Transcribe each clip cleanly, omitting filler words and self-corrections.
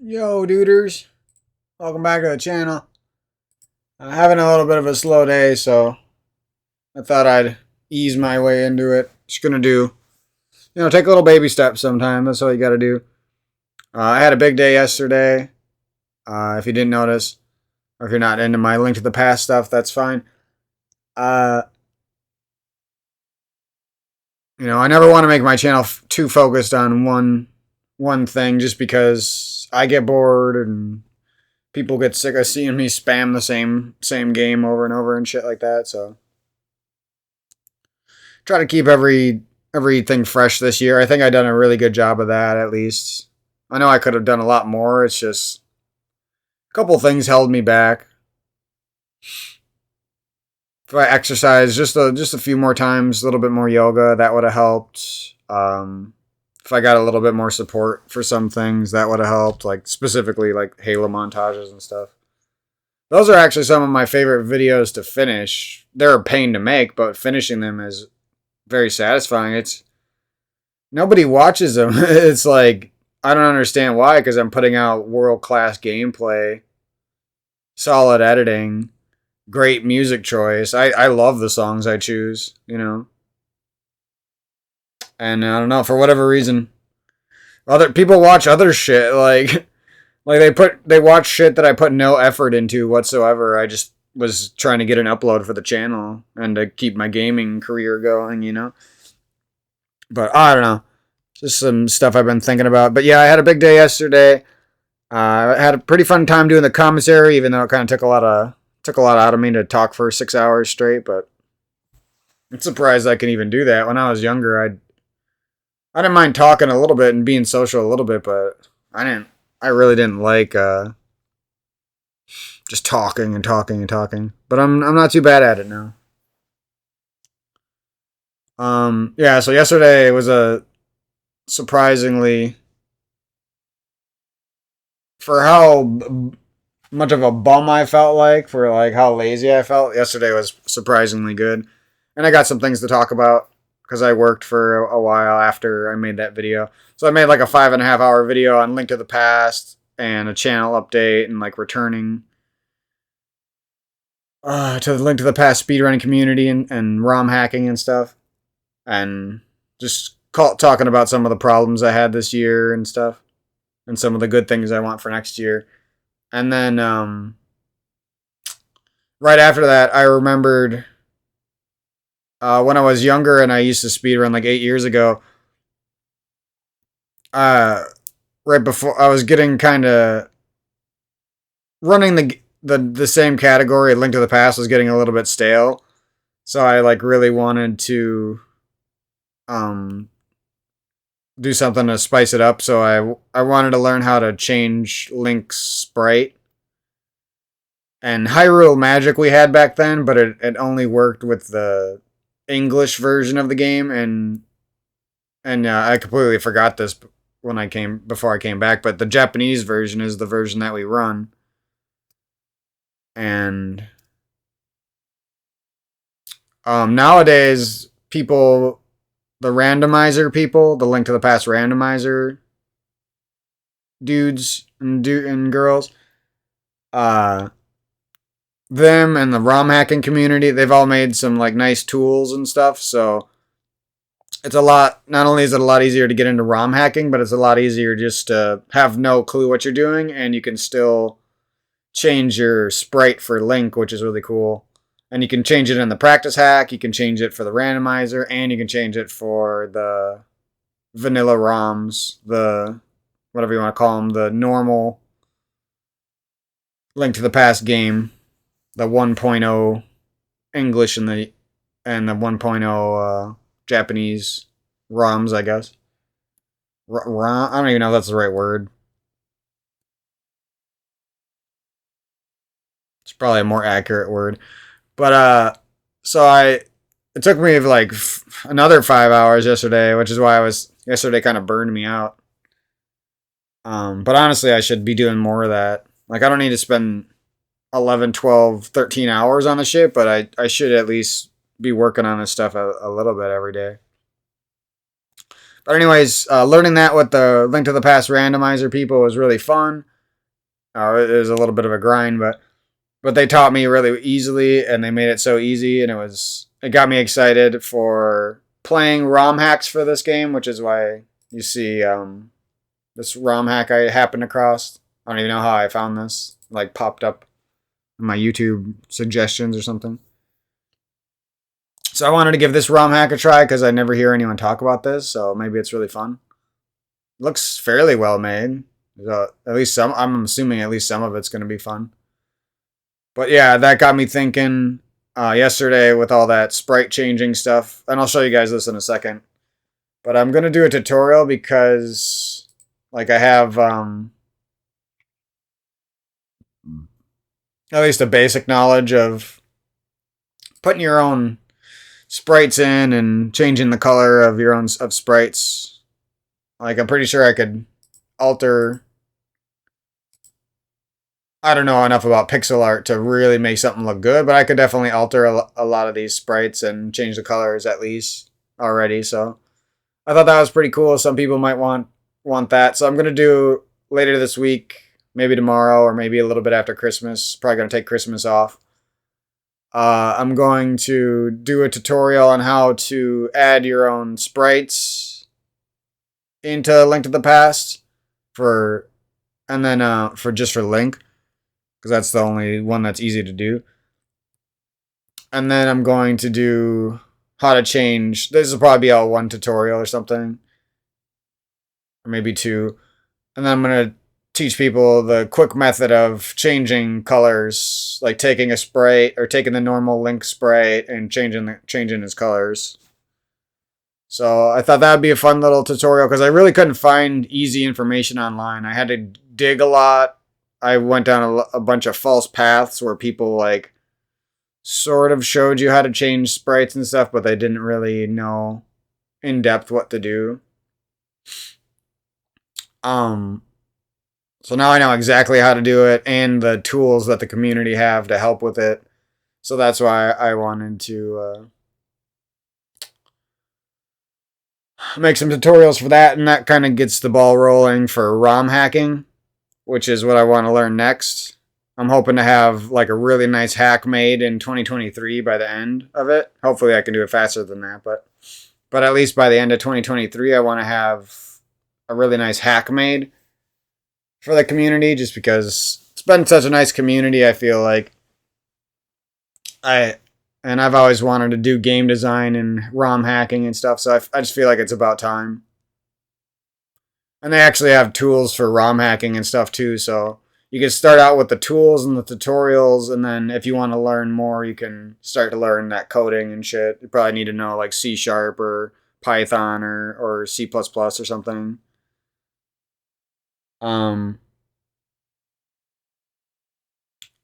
Yo, duders. Welcome back to the channel. I'm having a little bit of a slow day, so I thought I'd ease my way into it. Just gonna do, take little baby steps sometime. That's all you gotta do. I had a big day yesterday. If you didn't notice, or if you're not into my Link to the Past stuff, that's fine. Uh, I never want to make my channel too focused on one thing, just because I get bored and people get sick of seeing me spam the same game over and over and shit like that. So try to keep everything fresh this year. I think I done a really good job of that, at least. I know I could have done a lot more. It's just a couple things held me back. If I exercise just a few more times, a little bit more yoga, that would have helped. If I got a little bit more support for some things, that would have helped. Like specifically like Halo montages and stuff. Those are actually some of my favorite videos to finish. They're a pain to make, but finishing them is very satisfying. It's nobody watches them. It's like I don't understand why, because I'm putting out world-class gameplay, solid editing, great music choice. I love the songs I choose, And I don't know, for whatever reason, other people watch other shit like they watch shit that I put no effort into whatsoever. I just was trying to get an upload for the channel and to keep my gaming career going. But I don't know. Just some stuff I've been thinking about. But yeah, I had a big day yesterday. I had a pretty fun time doing the commissary, even though it kind of took a lot out of me to talk for 6 hours straight. But I'm surprised I can even do that. When I was younger, I didn't mind talking a little bit and being social a little bit, but I really didn't like just talking and talking and talking. But I'm not too bad at it now. Yeah, so yesterday was a surprisingly, for how much of a bum I felt, like for like how lazy I felt, yesterday was surprisingly good. And I got some things to talk about because I worked for a while after I made that video. So I made like a 5.5 hour video on Link to the Past and a channel update and like returning to the Link to the Past speedrunning community and ROM hacking and stuff. And just talking about some of the problems I had this year and stuff. And some of the good things I want for next year. And then right after that, I remembered when I was younger and I used to speedrun like 8 years ago. Right before I was getting kind of running the same category, Link to the Past was getting a little bit stale. So I like really wanted to do something to spice it up. So I wanted to learn how to change Link's sprite. And Hyrule Magic we had back then, but it only worked with the English version of the game, and I completely forgot this before I came back. But the Japanese version is the version that we run, and nowadays the randomizer people, the Link to the Past randomizer dudes and girls, them and the ROM hacking community, they've all made some like nice tools and stuff. So it's not only is it a lot easier to get into ROM hacking, but it's a lot easier just to have no clue what you're doing, and you can still change your sprite for Link, which is really cool. And you can change it in the practice hack, you can change it for the randomizer, and you can change it for the vanilla ROMs, the whatever you want to call them, the normal Link to the Past game, the 1.0 English and the 1.0 Japanese ROMs, I guess. I don't even know if that's the right word. It's probably a more accurate word. But it took me like another 5 hours yesterday, which is why yesterday kind of burned me out. But honestly, I should be doing more of that. Like, I don't need to spend 11, 12, 13 hours on the shit, but I should at least be working on this stuff a little bit every day. But anyways, learning that with the Link to the Past randomizer people was really fun. it was a little bit of a grind, but they taught me really easily, and they made it so easy, and it got me excited for playing ROM hacks for this game, which is why you see this ROM hack I happened across. I don't even know how I found this. Like popped up in my YouTube suggestions or something. So I wanted to give this ROM hack a try because I never hear anyone talk about this, so maybe it's really fun. Looks fairly well made. At least some. I'm assuming at least some of it's going to be fun. But yeah, that got me thinking yesterday with all that sprite changing stuff, and I'll show you guys this in a second. But I'm gonna do a tutorial because, like, I have at least a basic knowledge of putting your own sprites in and changing the color of your own of sprites. Like, I'm pretty sure I could alter. I don't know enough about pixel art to really make something look good, but I could definitely alter a lot of these sprites and change the colors at least already. So I thought that was pretty cool. Some people might want that. So I'm gonna do later this week, maybe tomorrow, or maybe a little bit after Christmas. Probably gonna take Christmas off. I'm going to do a tutorial on how to add your own sprites into Link to the Past and then for Link, because that's the only one that's easy to do. And then I'm going to do how to change. This will probably be all one tutorial or something, or maybe two. And then I'm gonna teach people the quick method of changing colors, like taking a sprite or taking the normal Link sprite and changing its colors. So I thought that would be a fun little tutorial because I really couldn't find easy information online. I had to dig a lot. I went down a bunch of false paths where people like sort of showed you how to change sprites and stuff, but they didn't really know in depth what to do. So now I know exactly how to do it and the tools that the community have to help with it. So that's why I wanted to make some tutorials for that, and that kind of gets the ball rolling for ROM hacking, which is what I want to learn next. I'm hoping to have like a really nice hack made in 2023 by the end of it. Hopefully I can do it faster than that, but at least by the end of 2023 I want to have a really nice hack made for the community, just because it's been such a nice community. I feel like I've always wanted to do game design and ROM hacking and stuff, so I just feel like it's about time. And they actually have tools for ROM hacking and stuff too, so you can start out with the tools and the tutorials, and then if you want to learn more, you can start to learn that coding and shit. You probably need to know like C# or Python or C++ or something.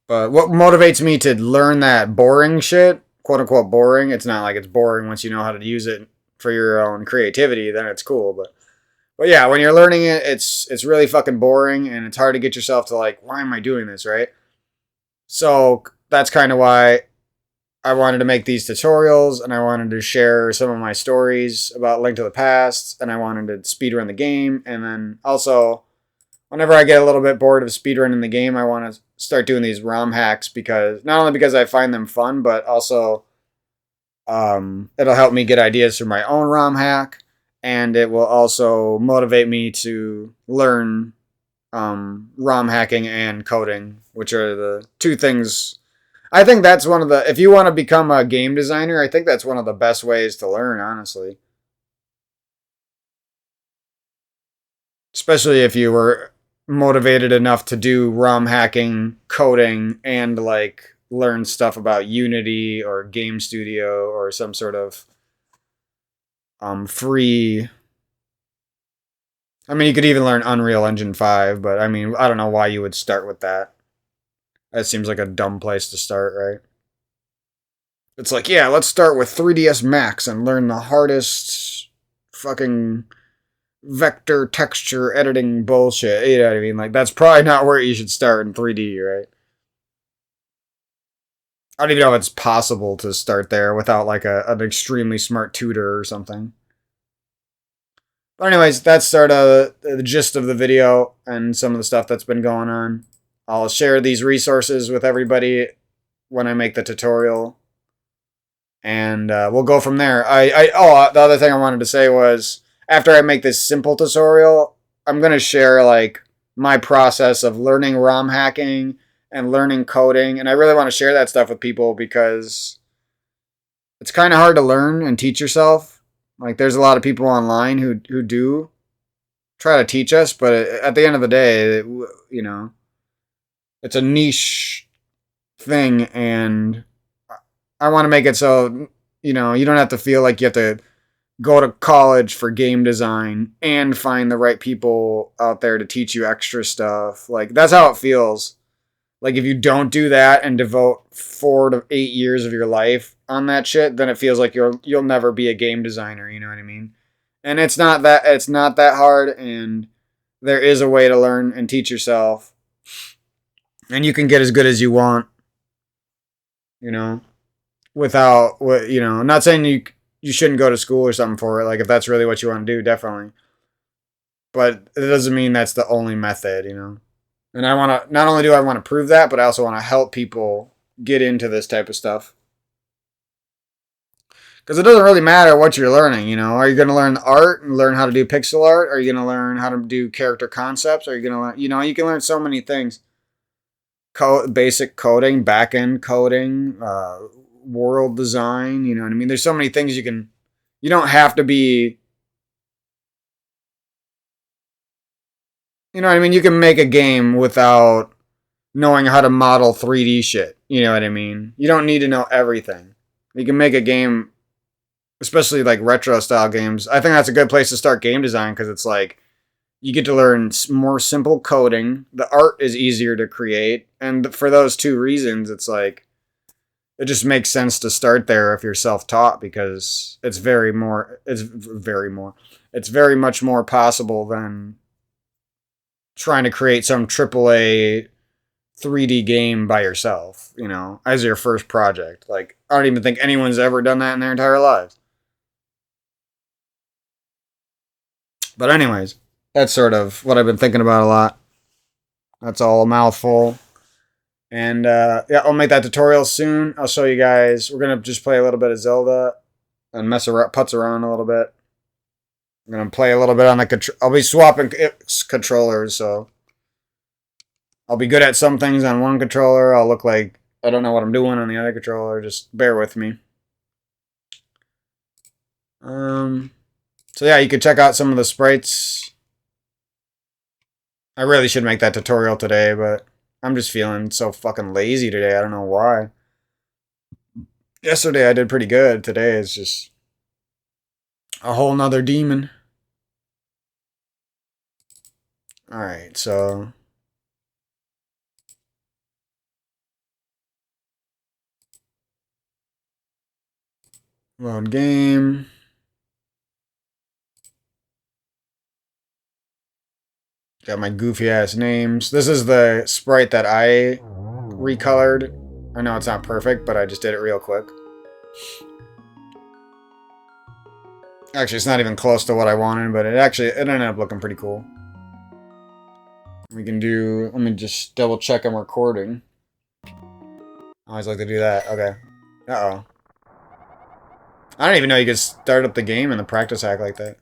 But what motivates me to learn that boring shit, quote unquote boring, it's not like it's boring once you know how to use it for your own creativity, then it's cool. But yeah, when you're learning it, it's really fucking boring, and it's hard to get yourself to like, why am I doing this, right? So that's kind of why I wanted to make these tutorials, and I wanted to share some of my stories about Link to the Past, and I wanted to speedrun the game, and then also, whenever I get a little bit bored of speedrunning the game, I want to start doing these ROM hacks, because not only because I find them fun, but also it'll help me get ideas for my own ROM hack, and it will also motivate me to learn ROM hacking and coding, which are the two things. I think that's one of the, if you want to become a game designer, I think that's one of the best ways to learn, honestly. Especially if you were motivated enough to do ROM hacking, coding, and like learn stuff about Unity or Game Studio or some sort of free. I mean, you could even learn Unreal Engine 5, but I mean, I don't know why you would start with that. That seems like a dumb place to start, right? It's like, yeah, let's start with 3ds Max and learn the hardest fucking vector texture editing bullshit. You know what I mean? Like, that's probably not where you should start in 3D, right? I don't even know if it's possible to start there without like an extremely smart tutor or something. But anyways, that's sort of the gist of the video and some of the stuff that's been going on. I'll share these resources with everybody when I make the tutorial, and we'll go from there. The other thing I wanted to say was after I make this simple tutorial, I'm gonna share like my process of learning ROM hacking and learning coding, and I really want to share that stuff with people because it's kind of hard to learn and teach yourself. Like there's a lot of people online who do try to teach us, but at the end of the day, you know, it's a niche thing, and I want to make it so you know you don't have to feel like you have to go to college for game design and find the right people out there to teach you extra stuff. Like that's how it feels. Like if you don't do that and devote 4 to 8 years of your life on that shit, then it feels like you'll never be a game designer. You know what I mean? And it's not that hard, and there is a way to learn and teach yourself, and you can get as good as you want. You know, without what you know. I'm not saying you shouldn't go to school or something for it. Like if that's really what you want to do, definitely. But it doesn't mean that's the only method. You know. And I want to, not only do I want to prove that, but I also want to help people get into this type of stuff. Because it doesn't really matter what you're learning, you know. Are you going to learn art and learn how to do pixel art? Are you going to learn how to do character concepts? Are you going to learn, you know, you can learn so many things. Basic coding, back end coding, world design, you know what I mean? There's so many things you don't have to be, you know what I mean? You can make a game without knowing how to model 3D shit. You know what I mean? You don't need to know everything. You can make a game, especially like retro style games. I think that's a good place to start game design because it's like you get to learn more simple coding. The art is easier to create. And for those two reasons, it's like it just makes sense to start there if you're self-taught because it's very much more possible than trying to create some AAA 3D game by yourself, you know, as your first project. Like, I don't even think anyone's ever done that in their entire lives. But, anyways, that's sort of what I've been thinking about a lot. That's all a mouthful. And, yeah, I'll make that tutorial soon. I'll show you guys. We're going to just play a little bit of Zelda and putz around a little bit. I'm going to play a little bit on the I'll be swapping controllers, so I'll be good at some things on one controller. I'll look like I don't know what I'm doing on the other controller. Just bear with me. So yeah, you could check out some of the sprites. I really should make that tutorial today, but I'm just feeling so fucking lazy today. I don't know why. Yesterday I did pretty good. Today is just a whole nother demon. Alright, so load game. Got my goofy ass names. This is the sprite that I recolored. I know it's not perfect, but I just did it real quick. Actually, it's not even close to what I wanted, but it ended up looking pretty cool. We can do, let me just double check I'm recording. I always like to do that. Okay. Uh-oh. I don't even know you could start up the game in the practice hack like that.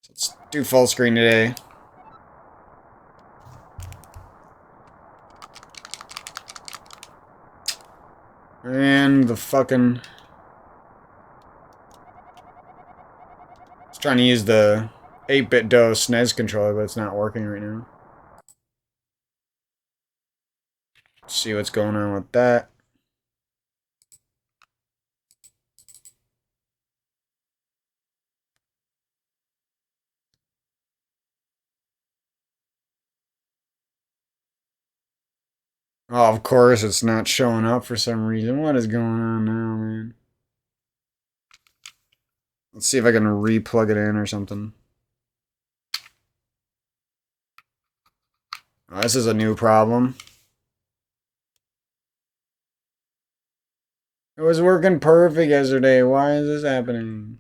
So let's do full screen today. And the fucking... I was trying to use the 8-bit DOS SNES controller, but it's not working right now. Let's see what's going on with that. Oh, of course it's not showing up for some reason. What is going on now, man? Let's see if I can re-plug it in or something. Oh, this is a new problem. It was working perfect yesterday. Why is this happening?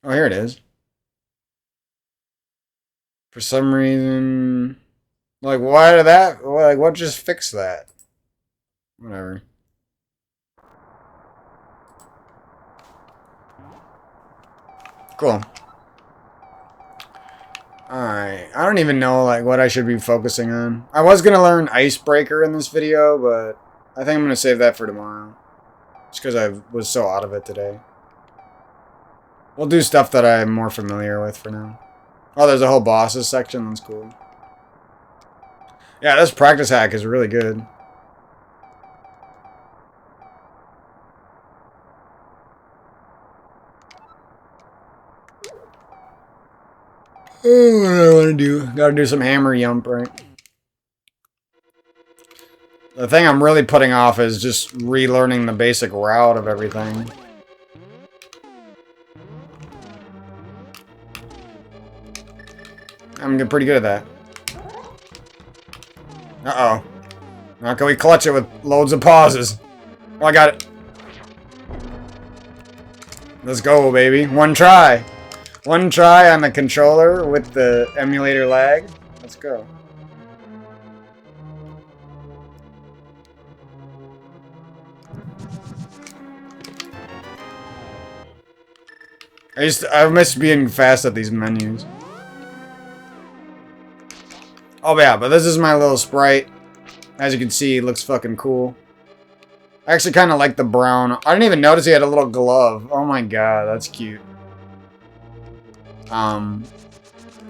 Oh, here it is. For some reason, like, why did that? Like, what just fixed that? Whatever. Cool. Alright. I don't even know, like, what I should be focusing on. I was gonna learn Icebreaker in this video, but I think I'm gonna save that for tomorrow. Just because I was so out of it today. We'll do stuff that I'm more familiar with for now. Oh, there's a whole bosses section. That's cool. Yeah, this practice hack is really good. Oh, what do I want to do? Gotta do some hammer yump, right? The thing I'm really putting off is just relearning the basic route of everything. I'm getting pretty good at that. Uh-oh. How can we clutch it with loads of pauses? Oh, I got it. Let's go, baby. One try. One try on the controller with the emulator lag. Let's go. I miss being fast at these menus. Oh yeah, but this is my little sprite. As you can see, it looks fucking cool. I actually kind of like the brown. I didn't even notice he had a little glove. Oh my god, that's cute.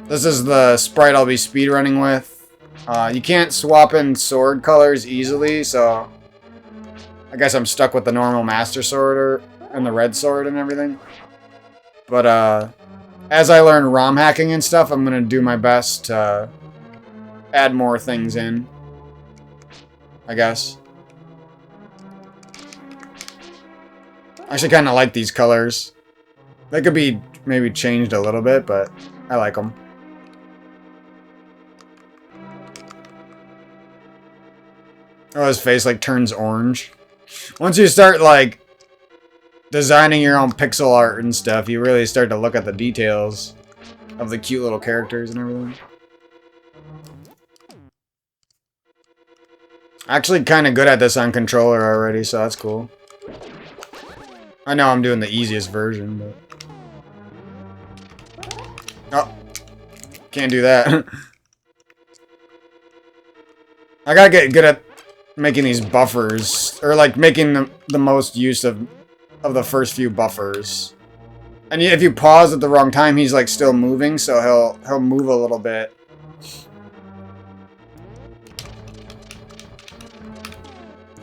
This is the sprite I'll be speedrunning with. You can't swap in sword colors easily, so I guess I'm stuck with the normal Master Sword and the red sword and everything. But as I learn ROM hacking and stuff, I'm gonna do my best to add more things in, I guess. I actually kind of like these colors. They could be maybe changed a little bit, but I like them. Oh, his face like turns orange. Once you start like designing your own pixel art and stuff, you really start to look at the details of the cute little characters and everything. Actually kind of good at this on controller already, so that's cool. I know I'm doing the easiest version, but... Oh. Can't do that. I gotta get good at making these buffers, or like making the most use of the first few buffers. And if you pause at the wrong time, he's like still moving, so he'll move a little bit.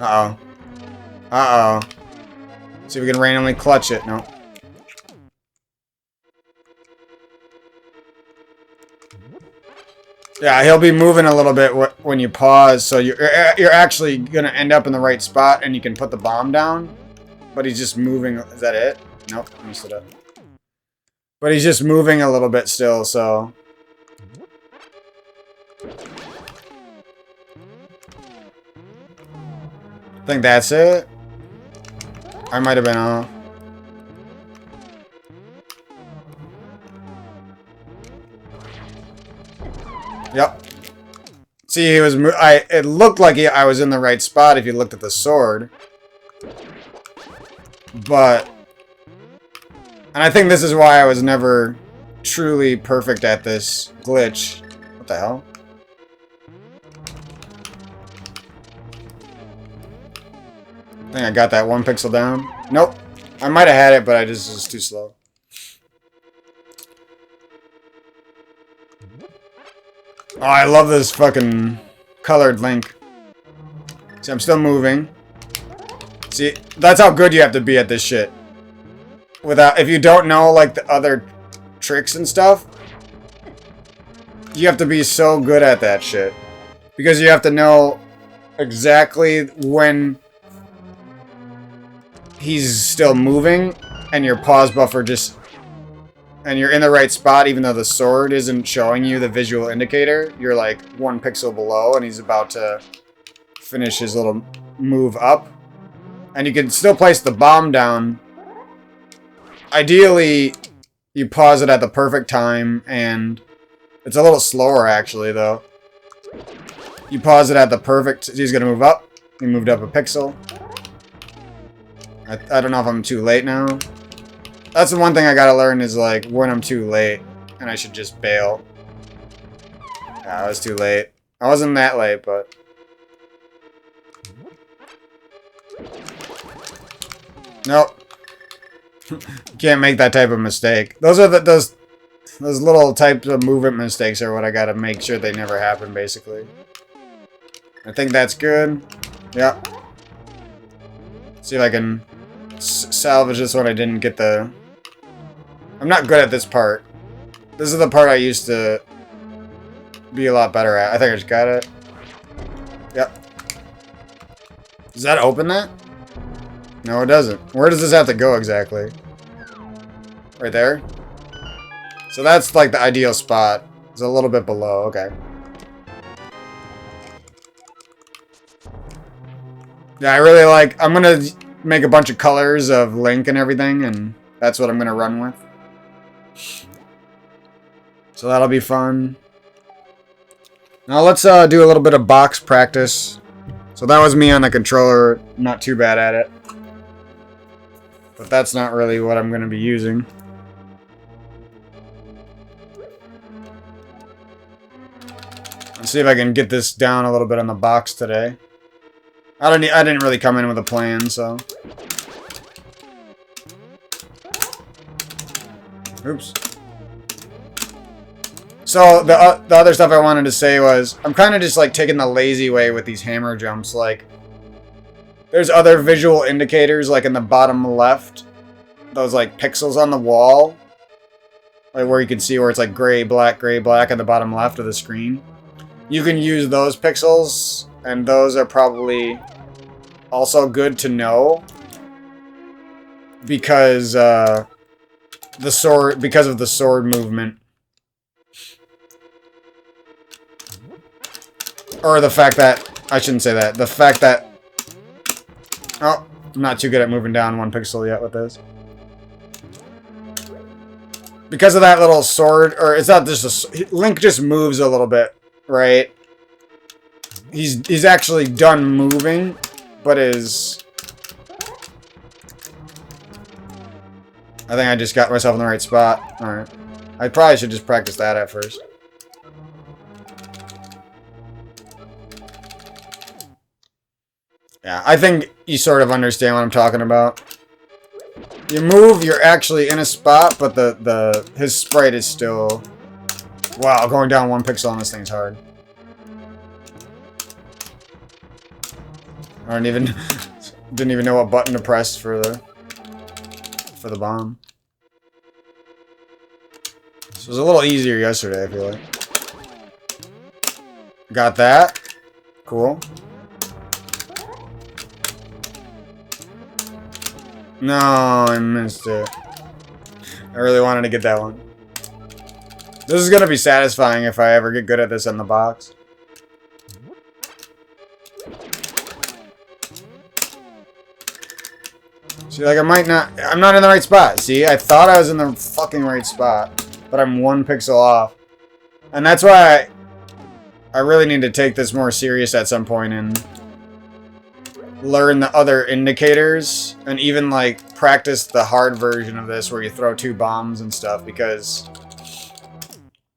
Uh-oh. Uh-oh. See if we can randomly clutch it. No. Yeah, he'll be moving a little bit when you pause, so you're actually gonna end up in the right spot, and you can put the bomb down. But he's just moving. Is that it? Nope, I messed it up. But he's just moving a little bit still, so... I think that's it. I might have been off. Yep. See, he was. It looked like I was in the right spot if you looked at the sword, but, and I think this is why I was never truly perfect at this glitch. What the hell? I think I got that one pixel down. Nope. I might have had it, but I just was too slow. Oh, I love this fucking colored Link. See, I'm still moving. See, that's how good you have to be at this shit. If you don't know, like, the other tricks and stuff, you have to be so good at that shit. Because you have to know exactly when he's still moving, and your pause buffer just... And you're in the right spot, even though the sword isn't showing you the visual indicator. You're like 1 pixel below, and he's about to finish his little move up. And you can still place the bomb down. Ideally, you pause it at the perfect time, and It's a little slower, actually, though. You pause it at the perfect... He's going to move up. He moved up a pixel. I don't know if I'm too late now. That's the one thing I gotta learn is, like, when I'm too late. And I should just bail. I was too late. I wasn't that late, but... Nope. You can't make that type of mistake. Those are those little types of movement mistakes are what I gotta make sure they never happen, basically. I think that's good. Yep. See if I can salvage this one. I didn't get the... I'm not good at this part. This is the part I used to be a lot better at. I think I just got it. Yep. Does that open that? No, it doesn't. Where does this have to go exactly? Right there? So that's like the ideal spot. It's a little bit below. Okay. Yeah, I really like... I'm going to make a bunch of colors of Link and everything, and that's what I'm going to run with. So that'll be fun. Now let's do a little bit of box practice. So that was me on the controller. Not too bad at it. But that's not really what I'm going to be using. Let's see if I can get this down a little bit on the box today. I didn't really come in with a plan, so... Oops. So, the other stuff I wanted to say was, I'm kind of just, like, taking the lazy way with these hammer jumps. Like, there's other visual indicators, like, in the bottom left. Those, like, pixels on the wall. Like, where you can see where it's, like, gray, black, at the bottom left of the screen. You can use those pixels, and those are probably also good to know. Because, because of the sword movement. Or the fact that... I shouldn't say that. The fact that... Oh, I'm not too good at moving down one pixel yet with this. Because of that little sword... Or it's not just a... Link just moves a little bit, right? He's actually done moving, but is... I think I just got myself in the right spot. Alright. I probably should just practice that at first. Yeah, I think you sort of understand what I'm talking about. You move, you're actually in a spot, but his sprite is still... Wow, going down one pixel on this thing's hard. I didn't even know what button to press for the bomb. This was a little easier yesterday, I feel like. Got that. Cool. No, I missed it. I really wanted to get that one. This is gonna be satisfying if I ever get good at this in the box. See, like, I'm not in the right spot. See, I thought I was in the fucking right spot, but I'm one pixel off. And that's why I really need to take this more serious at some point and learn the other indicators and even, like, practice the hard version of this where you throw 2 bombs and stuff, because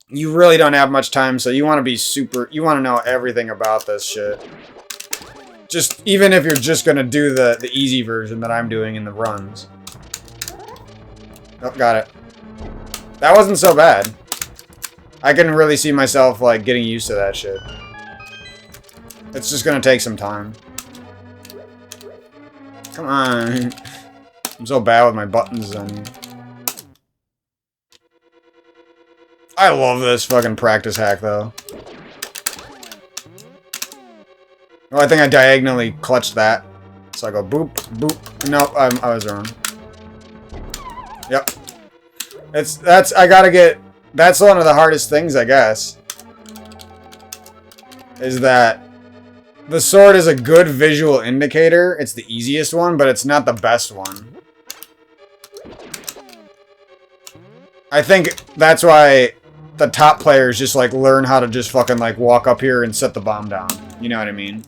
you really don't have much time, so you want to be you want to know everything about this shit. Just, even if you're just going to do the easy version that I'm doing in the runs. Oh, got it. That wasn't so bad. I can really see myself, like, getting used to that shit. It's just going to take some time. Come on. I'm so bad with my buttons on you. I love this fucking practice hack, though. Oh, I think I diagonally clutched that. So I go boop, boop. Nope, I was wrong. Yep. That's one of the hardest things, I guess. Is that the sword is a good visual indicator. It's the easiest one, but it's not the best one. I think that's why the top players just like learn how to just fucking like walk up here and set the bomb down. You know what I mean?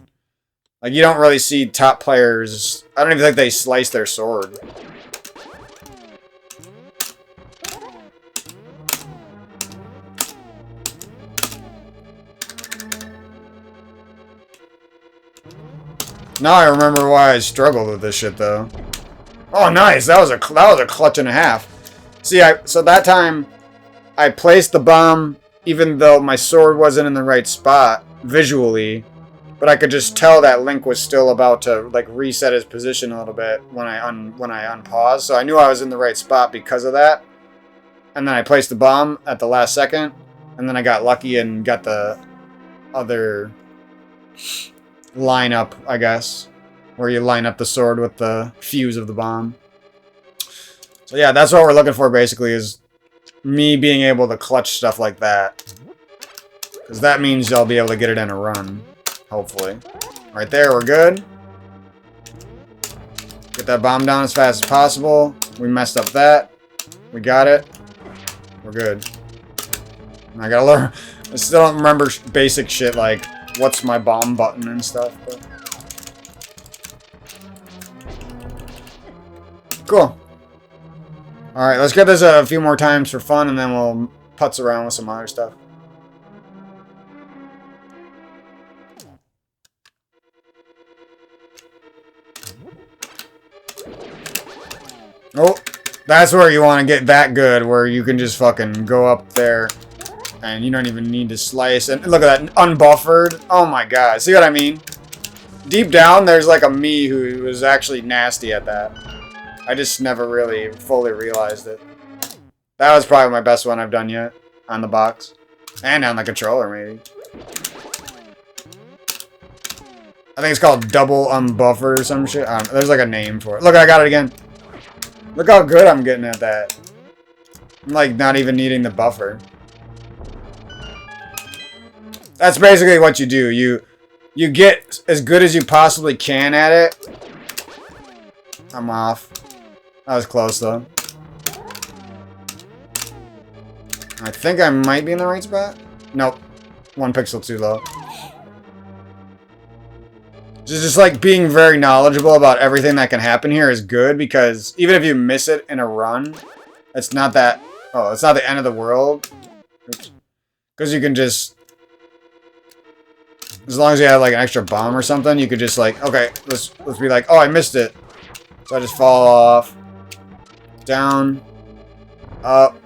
Like you don't really see top players. I don't even think they slice their sword. Now I remember why I struggled with this shit though. Oh, nice! That was a clutch and a half. See, so that time I placed the bomb even though my sword wasn't in the right spot visually, but I could just tell that Link was still about to like reset his position a little bit when I unpaused. So I knew I was in the right spot because of that. And then I placed the bomb at the last second, and then I got lucky and got the other lineup, I guess, where you line up the sword with the fuse of the bomb. So yeah, that's what we're looking for basically, is me being able to clutch stuff like that. Because that means I'll be able to get it in a run, hopefully. Right there, we're good. Get that bomb down as fast as possible. We messed up that. We got it. We're good. I gotta learn. I still don't remember basic shit like what's my bomb button and stuff. But... Cool. Alright, let's get this a few more times for fun, and then we'll putz around with some other stuff. Oh, that's where you want to get that good, where you can just fucking go up there and you don't even need to slice. And look at that, unbuffered. Oh my god, see what I mean? Deep down, there's like a me who was actually nasty at that. I just never really fully realized it. That was probably my best one I've done yet. On the box. And on the controller, maybe. I think it's called double unbuffer or some shit. I don't know. There's like a name for it. Look, I got it again. Look how good I'm getting at that. I'm like not even needing the buffer. That's basically what you do. You get as good as you possibly can at it. I'm off. That was close, though. I think I might be in the right spot. Nope. 1 pixel too low. Just like being very knowledgeable about everything that can happen here is good, because even if you miss it in a run, it's not that... Oh, it's not the end of the world. Because you can just... As long as you have like an extra bomb or something, you could just like... Okay, let's be like, oh, I missed it. So I just fall off. Down. Up.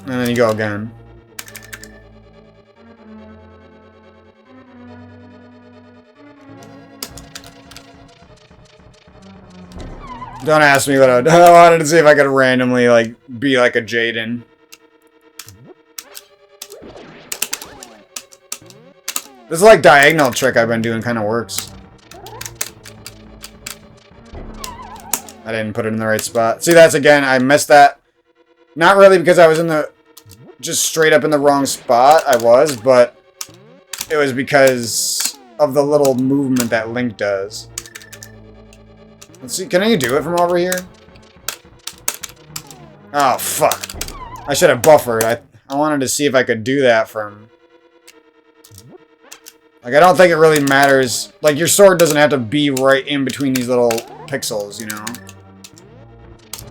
And then you go again. Don't ask me what I wanted to see if I could randomly like be like a Jaden. This like diagonal trick I've been doing kind of works. I didn't put it in the right spot. See, that's again, I missed that. Not really because I was in the... Just straight up in the wrong spot, I was, but... It was because of the little movement that Link does. Let's see, can you do it from over here? Oh, fuck. I should have buffered. I wanted to see if I could do that from... Like, I don't think it really matters. Like, your sword doesn't have to be right in between these little pixels, you know?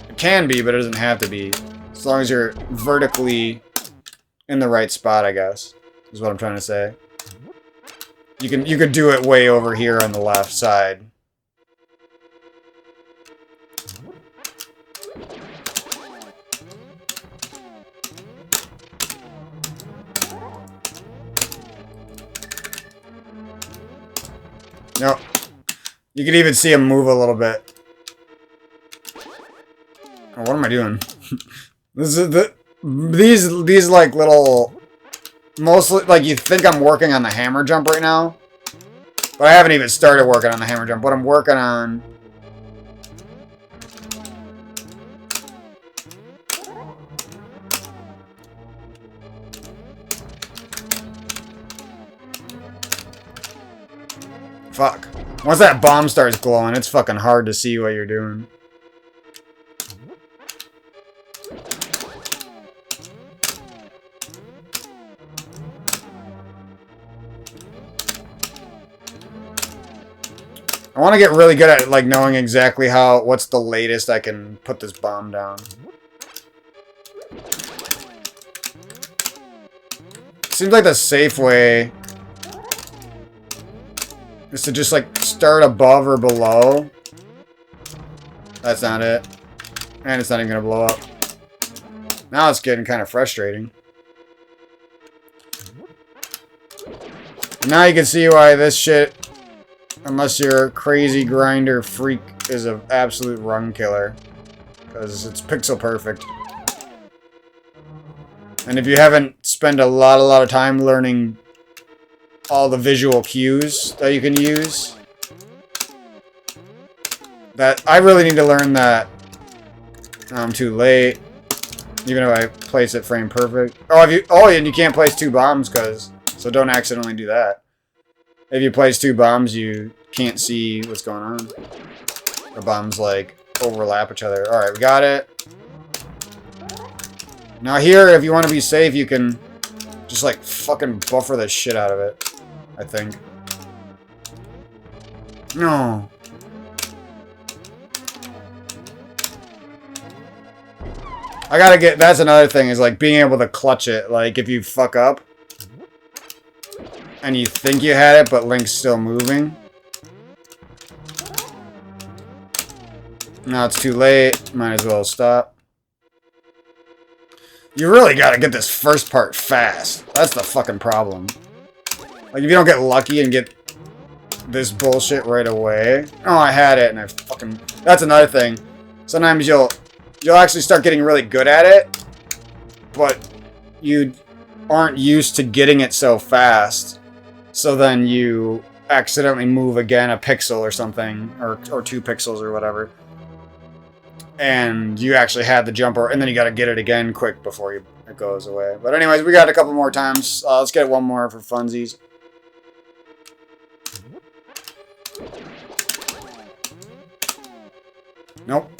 It can be, but it doesn't have to be. As long as you're vertically in the right spot, I guess. Is what I'm trying to say. You could do it way over here on the left side. No. You can even see him move a little bit. Oh, what am I doing? This is these like little, mostly like you think I'm working on the hammer jump right now, but I haven't even started working on the hammer jump. What I'm working on. Fuck. Once that bomb starts glowing, it's fucking hard to see what you're doing. I want to get really good at like knowing exactly what's the latest I can put this bomb down. Seems like the safe way is to just like start above or below. That's not it. And it's not even gonna blow up. Now it's getting kind of frustrating. Now you can see why this shit, unless you're a crazy grinder freak, is an absolute run killer. Because it's pixel perfect. And if you haven't spent a lot of time learning all the visual cues that you can use, that I really need to learn that. I'm too late. Even if I place it frame perfect. Oh, and you can't place 2 bombs so don't accidentally do that. If you place 2 bombs, you can't see what's going on. The bombs like overlap each other. All right, we got it. Now here, if you want to be safe, you can just like fucking buffer the shit out of it. I think. No. I gotta get, that's another thing, is like being able to clutch it. Like if you fuck up and you think you had it, but Link's still moving. Now it's too late. Might as well stop. You really gotta get this first part fast. That's the fucking problem. Like if you don't get lucky and get this bullshit right away. Oh, I had it and I fucking, that's another thing. Sometimes you'll actually start getting really good at it, but you aren't used to getting it so fast. So then you accidentally move again a pixel or something, or 2 pixels or whatever. And you actually had the jumper, and then you gotta get it again quick before it goes away. But anyways, we got a couple more times. Let's get one more for funsies. Nope.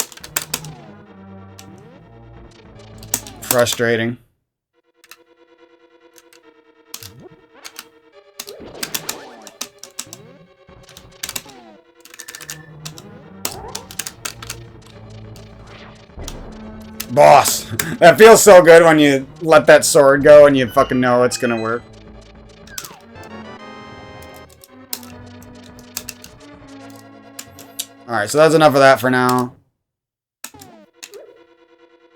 Frustrating. Boss! That feels so good when you let that sword go and you fucking know it's gonna work. Alright, so that's enough of that for now.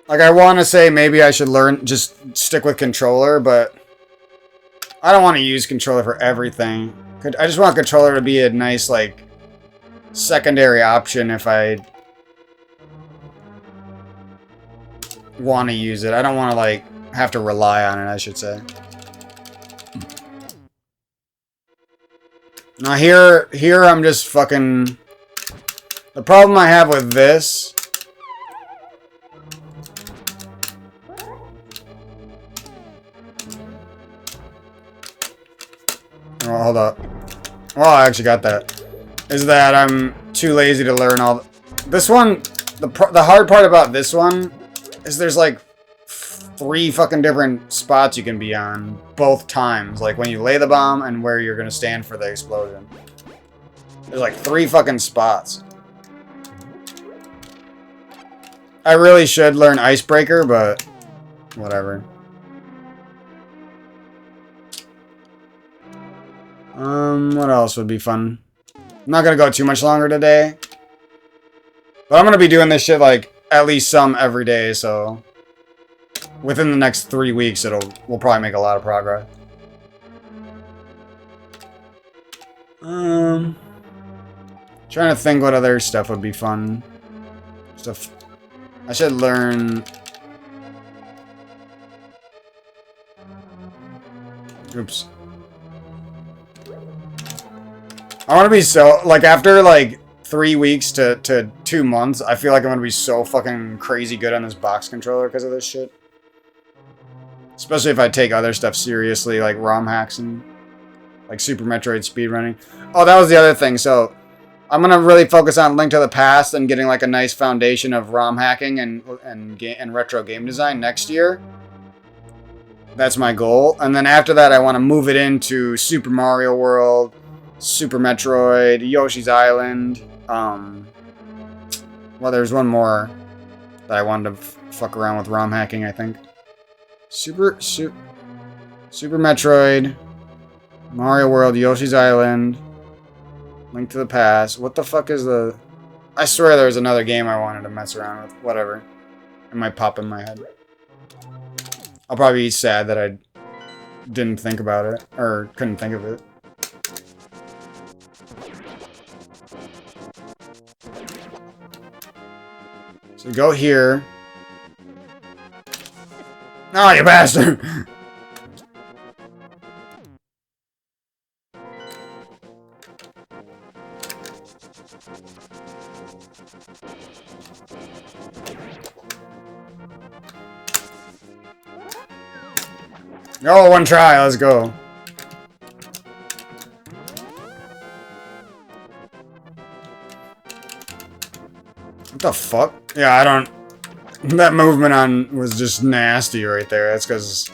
Like, I want to say maybe I should just stick with controller, but I don't want to use controller for everything. I just want controller to be a nice, like, secondary option if I want to use it. I don't want to, like, have to rely on it, I should say. Now here I'm just fucking... The problem I have with this... Oh, hold up. Oh, I actually got that. Is that I'm too lazy to learn all... This one, the hard part about this one is there's like 3 fucking different spots you can be on both times. Like when you lay the bomb and where you're gonna stand for the explosion. There's like 3 fucking spots. I really should learn Icebreaker, but whatever. What else would be fun? I'm not gonna go too much longer today. But I'm gonna be doing this shit like at least some every day, so within the next 3 weeks we'll probably make a lot of progress. Trying to think what other stuff would be fun. Stuff I should learn. Oops. I want to be so, like, after, like, 3 weeks to 2 months, I feel like I'm going to be so fucking crazy good on this box controller because of this shit. Especially if I take other stuff seriously, like ROM hacks and, like, Super Metroid speedrunning. Oh, that was the other thing, so I'm going to really focus on Link to the Past and getting, like, a nice foundation of ROM hacking and retro game design next year. That's my goal. And then after that, I want to move it into Super Mario World, Super Metroid, Yoshi's Island. Well, there's one more that I wanted to fuck around with ROM hacking, I think. Super Metroid, Mario World, Yoshi's Island, Link to the Past. What the fuck is the... I swear there was another game I wanted to mess around with. Whatever. It might pop in my head. I'll probably be sad that I didn't think about it, or couldn't think of it. So go here. Oh, you bastard! Oh, one try, let's go. What the fuck? Yeah, I don't... That movement on was just nasty right there. That's because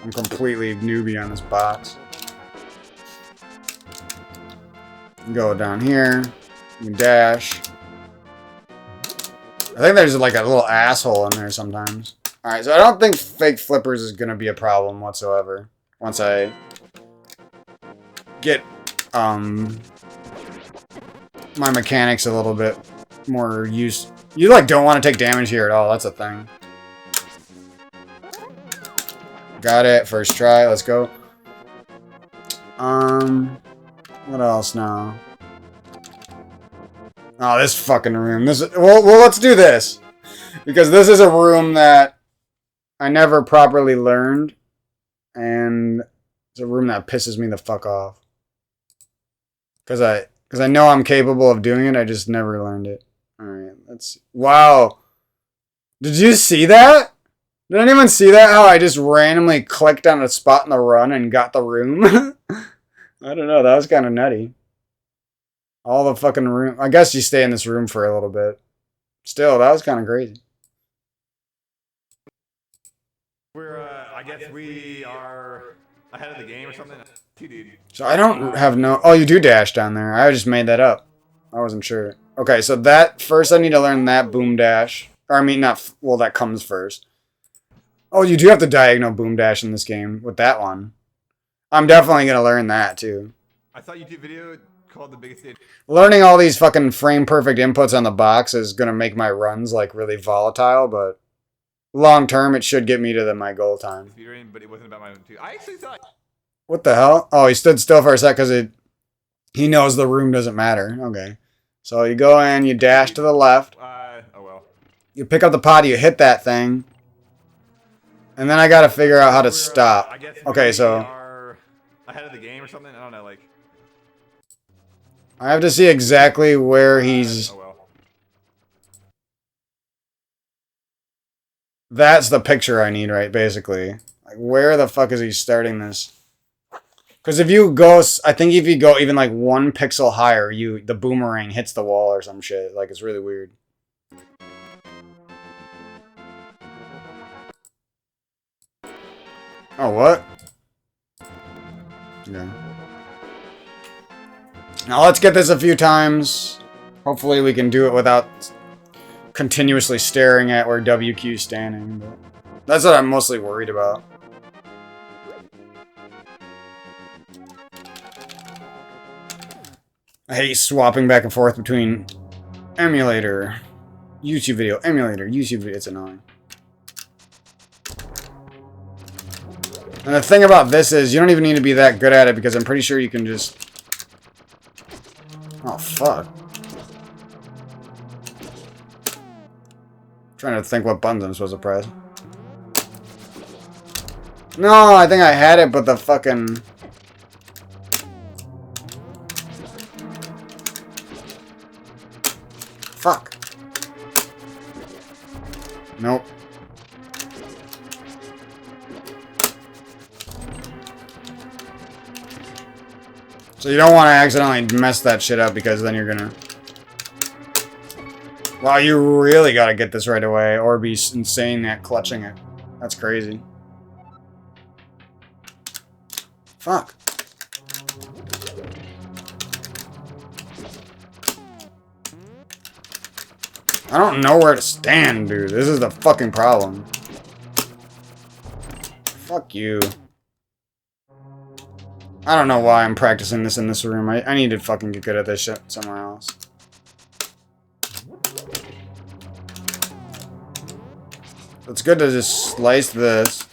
I'm completely newbie on this box. Go down here. You can dash. I think there's like a little asshole in there sometimes. Alright, so I don't think fake flippers is going to be a problem whatsoever. Once I get my mechanics a little bit more used. You like don't want to take damage here at all, that's a thing. Got it, first try, let's go. What else now? Oh, this fucking room. Well, let's do this. Because this is a room that I never properly learned. And it's a room that pisses me the fuck off. Because I know I'm capable of doing it, I just never learned it. Alright, let's see. Wow. Did you see that? Did anyone see that? How I just randomly clicked on a spot in the run and got the room? I don't know, that was kind of nutty. All the fucking room. I guess you stay in this room for a little bit. Still, that was kind of crazy. I guess we are ahead of the game or something. So I don't have no... Oh, you do dash down there. I just made that up. I wasn't sure. Okay, so that... First I need to learn that boom dash. Or I mean, not... Well, that comes first. Oh, you do have the diagonal boom dash in this game with that one. I'm definitely going to learn that, too. I saw a YouTube video called The Biggest Stage. Learning all these fucking frame-perfect inputs on the box is going to make my runs, like, really volatile, but... Long term, it should get me to my goal time. But it wasn't about my own too. I actually thought... What the hell? Oh, he stood still for a sec because he knows the room doesn't matter. Okay. So you go in, you dash to the left. Oh well. You pick up the pot, you hit that thing. And then I gotta figure out how to stop. Okay, so... Are ahead of the game or something? I don't know, like... I have to see exactly where he's... Oh well. That's the picture I need, right, basically. Like, where the fuck is he starting this? Because if you go... I think if you go even, like, 1 pixel higher, the boomerang hits the wall or some shit. Like, it's really weird. Oh, what? Yeah. Now, let's get this a few times. Hopefully we can do it without... continuously staring at where WQ's standing, but that's what I'm mostly worried about. I hate swapping back and forth between emulator, YouTube video, emulator, YouTube video. It's annoying. And the thing about this is you don't even need to be that good at it because I'm pretty sure you can just... Oh, fuck. Trying to think what buttons I'm supposed to press. No, I think I had it, but the fucking... Fuck. Nope. So you don't want to accidentally mess that shit up because then you're gonna... Wow, you really gotta get this right away, or be insane at clutching it. That's crazy. Fuck. I don't know where to stand, dude. This is the fucking problem. Fuck you. I don't know why I'm practicing this in this room. I need to fucking get good at this shit somewhere else. It's good to just slice this.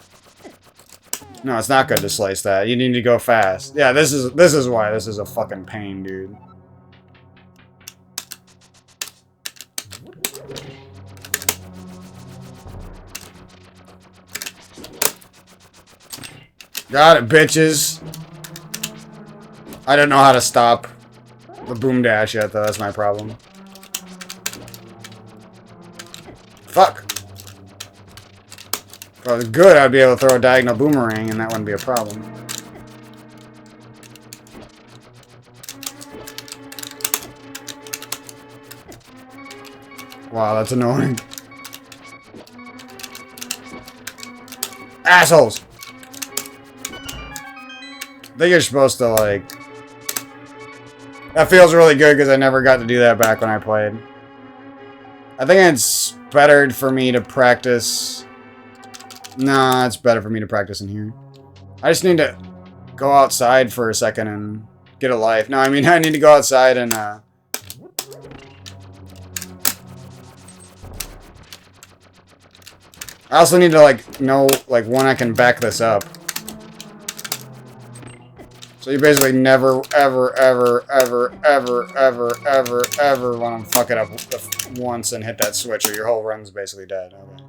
No, it's not good to slice that. You need to go fast. Yeah, this is why this is a fucking pain, dude. Got it, bitches. I don't know how to stop the boom dash yet, though. That's my problem. Fuck. If I was good, I'd be able to throw a diagonal boomerang, and that wouldn't be a problem. Wow, that's annoying. Assholes! I think you're supposed to, like... That feels really good, because I never got to do that back when I played. I think it's better for me to practice... Nah, it's better for me to practice in here. I just need to go outside for a second and get a life. No, I mean, I need to go outside and, I also need to, like, know, like, when I can back this up. So you basically never, ever, ever, ever, ever, ever, ever, ever want to fuck it up once and hit that switch, or your whole run's basically dead. Okay.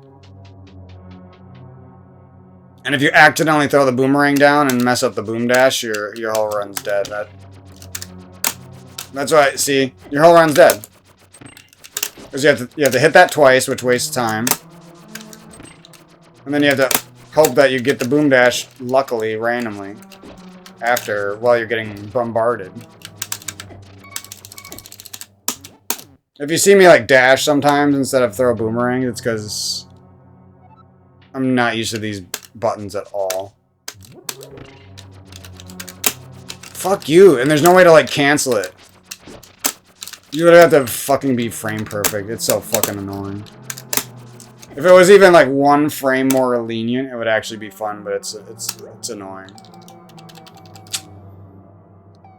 And if you accidentally throw the boomerang down and mess up the boom dash, your whole run's dead. That's why, see, your whole run's dead. Because you have to hit that twice, which wastes time. And then you have to hope that you get the boom dash, luckily, randomly, while you're getting bombarded. If you see me, like, dash sometimes instead of throw a boomerang, it's because I'm not used to these buttons at all. Fuck you, and there's no way to, like, cancel it. You would have to fucking be frame perfect. It's so fucking annoying. If it was even, like, one frame more lenient, it would actually be fun, but it's annoying.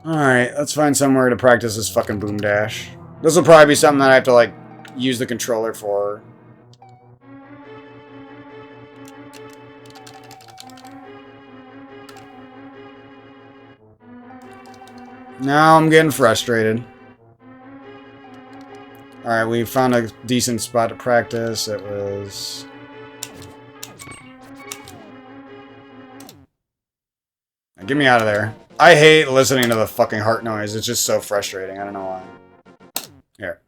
Alright, let's find somewhere to practice this fucking boom dash. This will probably be something that I have to, like, use the controller for. Now I'm getting frustrated. Alright, we found a decent spot to practice. It was... Get me out of there. I hate listening to the fucking heart noise. It's just so frustrating. I don't know why. Here.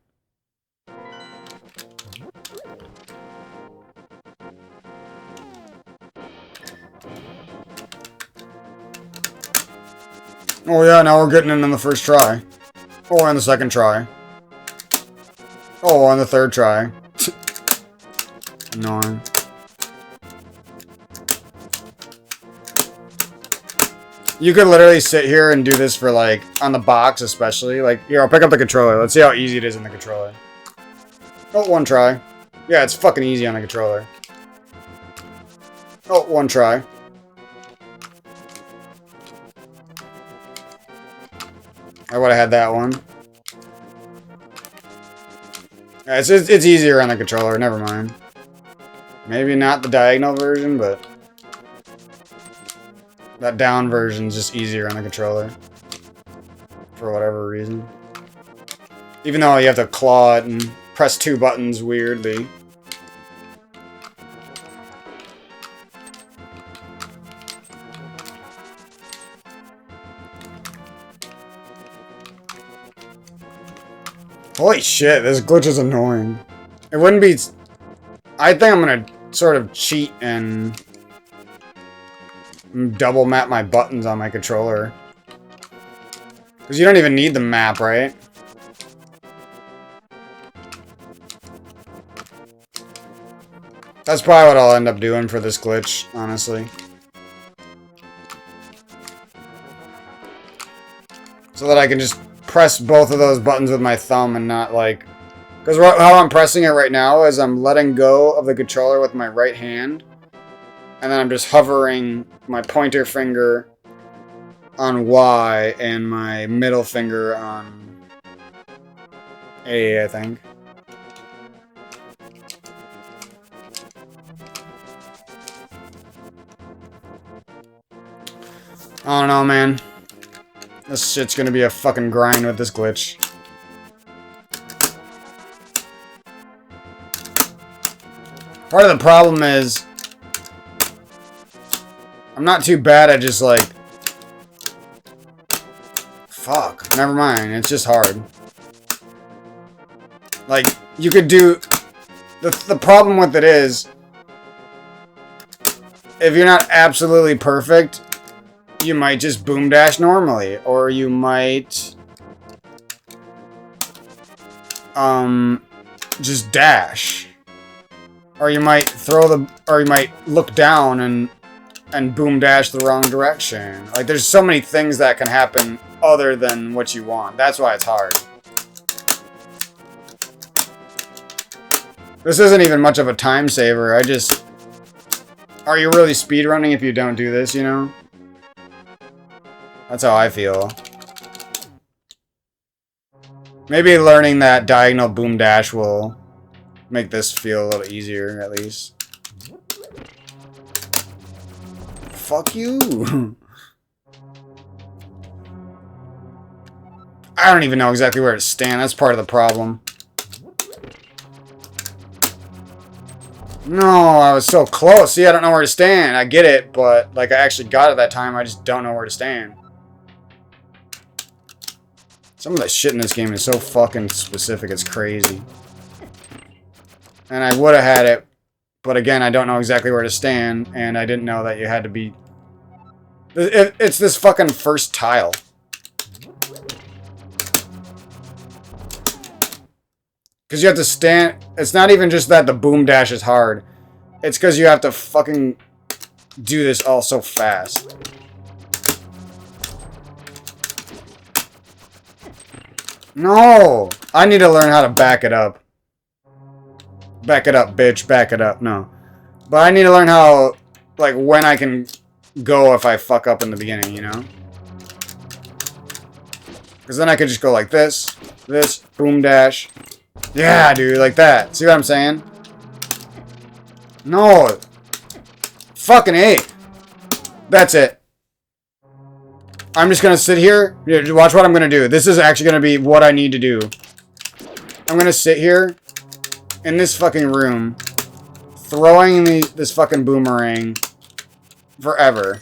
Oh yeah, now we're getting in on the first try. Oh, on the second try. Oh, on the third try. Annoying. You could literally sit here and do this for, like, on the box especially. Like, here, I'll pick up the controller. Let's see how easy it is in the controller. Oh, one try. Yeah, it's fucking easy on the controller. Oh, one try. I would have had that one. Yeah, it's easier on the controller, never mind. Maybe not the diagonal version, but that down version's just easier on the controller. For whatever reason. Even though you have to claw it and press two buttons weirdly. Holy shit, this glitch is annoying. It wouldn't be... I think I'm gonna sort of cheat and double map my buttons on my controller. Because you don't even need the map, right? That's probably what I'll end up doing for this glitch, honestly. So that I can just press both of those buttons with my thumb and not, like, Because how I'm pressing it right now is I'm letting go of the controller with my right hand. And then I'm just hovering my pointer finger on Y and my middle finger on A, I think. I don't know, man. This shit's gonna be a fucking grind with this glitch. Part of the problem is I'm not too bad at just like... Fuck. Never mind. It's just hard. Like, you could do... The problem with it is... If you're not absolutely perfect, you might just boom dash normally. Or you might... just dash. Or you might or you might look down and boom dash the wrong direction. Like, there's so many things that can happen other than what you want. That's why it's hard. This isn't even much of a time saver. Are you really speedrunning if you don't do this, you know? That's how I feel. Maybe learning that diagonal boom dash will make this feel a little easier, at least. Fuck you. I don't even know exactly where to stand. That's part of the problem. No, I was so close. See, I don't know where to stand. I get it, but like I actually got it that time. I just don't know where to stand. Some of the shit in this game is so fucking specific. It's crazy. And I would have had it, but again, I don't know exactly where to stand, and I didn't know that you had to be... It's this fucking first tile. Because you have to stand... It's not even just that the boom dash is hard. It's because you have to fucking do this all so fast. No! I need to learn how to back it up. Back it up, bitch. Back it up. No. But I need to learn how... Like, when I can go if I fuck up in the beginning, you know? Because then I could just go like this. This. Boom dash. Yeah, dude. Like that. See what I'm saying? No. Fucking A. That's it. I'm just gonna sit here. Watch what I'm gonna do. This is actually gonna be what I need to do. I'm gonna sit here in this fucking room, throwing this fucking boomerang forever.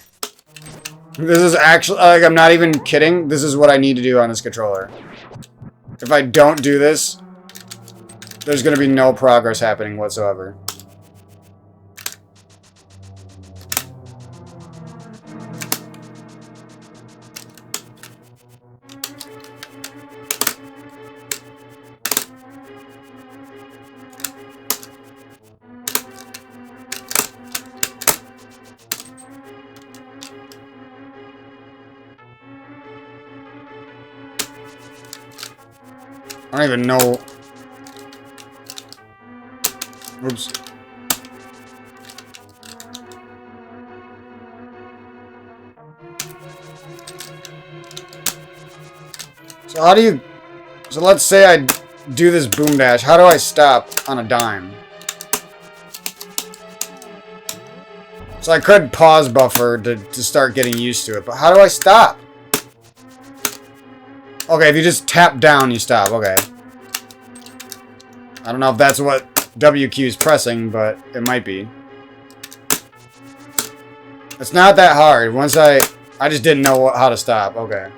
This is actually, like, I'm not even kidding. This is what I need to do on this controller. If I don't do this, there's gonna be no progress happening whatsoever. I don't even know. Oops. So how do you... So let's say I do this boom dash. How do I stop on a dime? So I could pause buffer to start getting used to it. But how do I stop? Okay, if you just tap down, you stop. Okay. I don't know if that's what WQ is pressing, but it might be. It's not that hard. Once I just didn't know how to stop. Okay.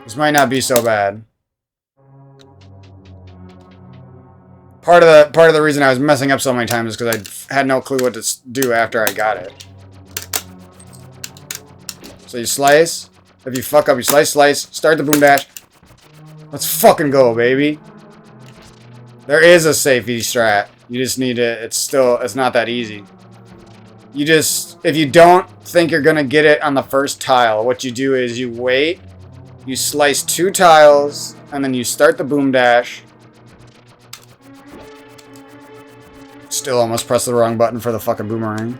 This might not be so bad. Part of the reason I was messing up so many times is because I had no clue what to do after I got it. So you slice. If you fuck up, you slice, start the boom dash. Let's fucking go, baby. There is a safety strat. You just need to, it's not that easy. You just, if you don't think you're gonna get it on the first tile, what you do is you wait, you slice 2 tiles, and then you start the boom dash. Still almost pressed the wrong button for the fucking boomerang.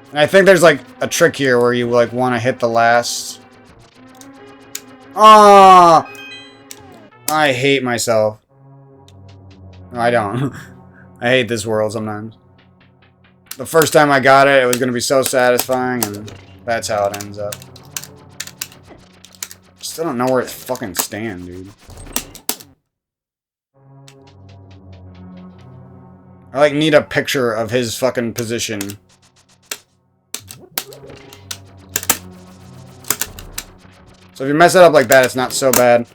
And I think there's like a trick here where you like want to hit the last... Ah! I hate myself. No, I don't. I hate this world sometimes. The first time I got it, it was going to be so satisfying, and that's how it ends up. Still don't know where it fucking stand, dude. I like need a picture of his fucking position. So if you mess it up like that, it's not so bad.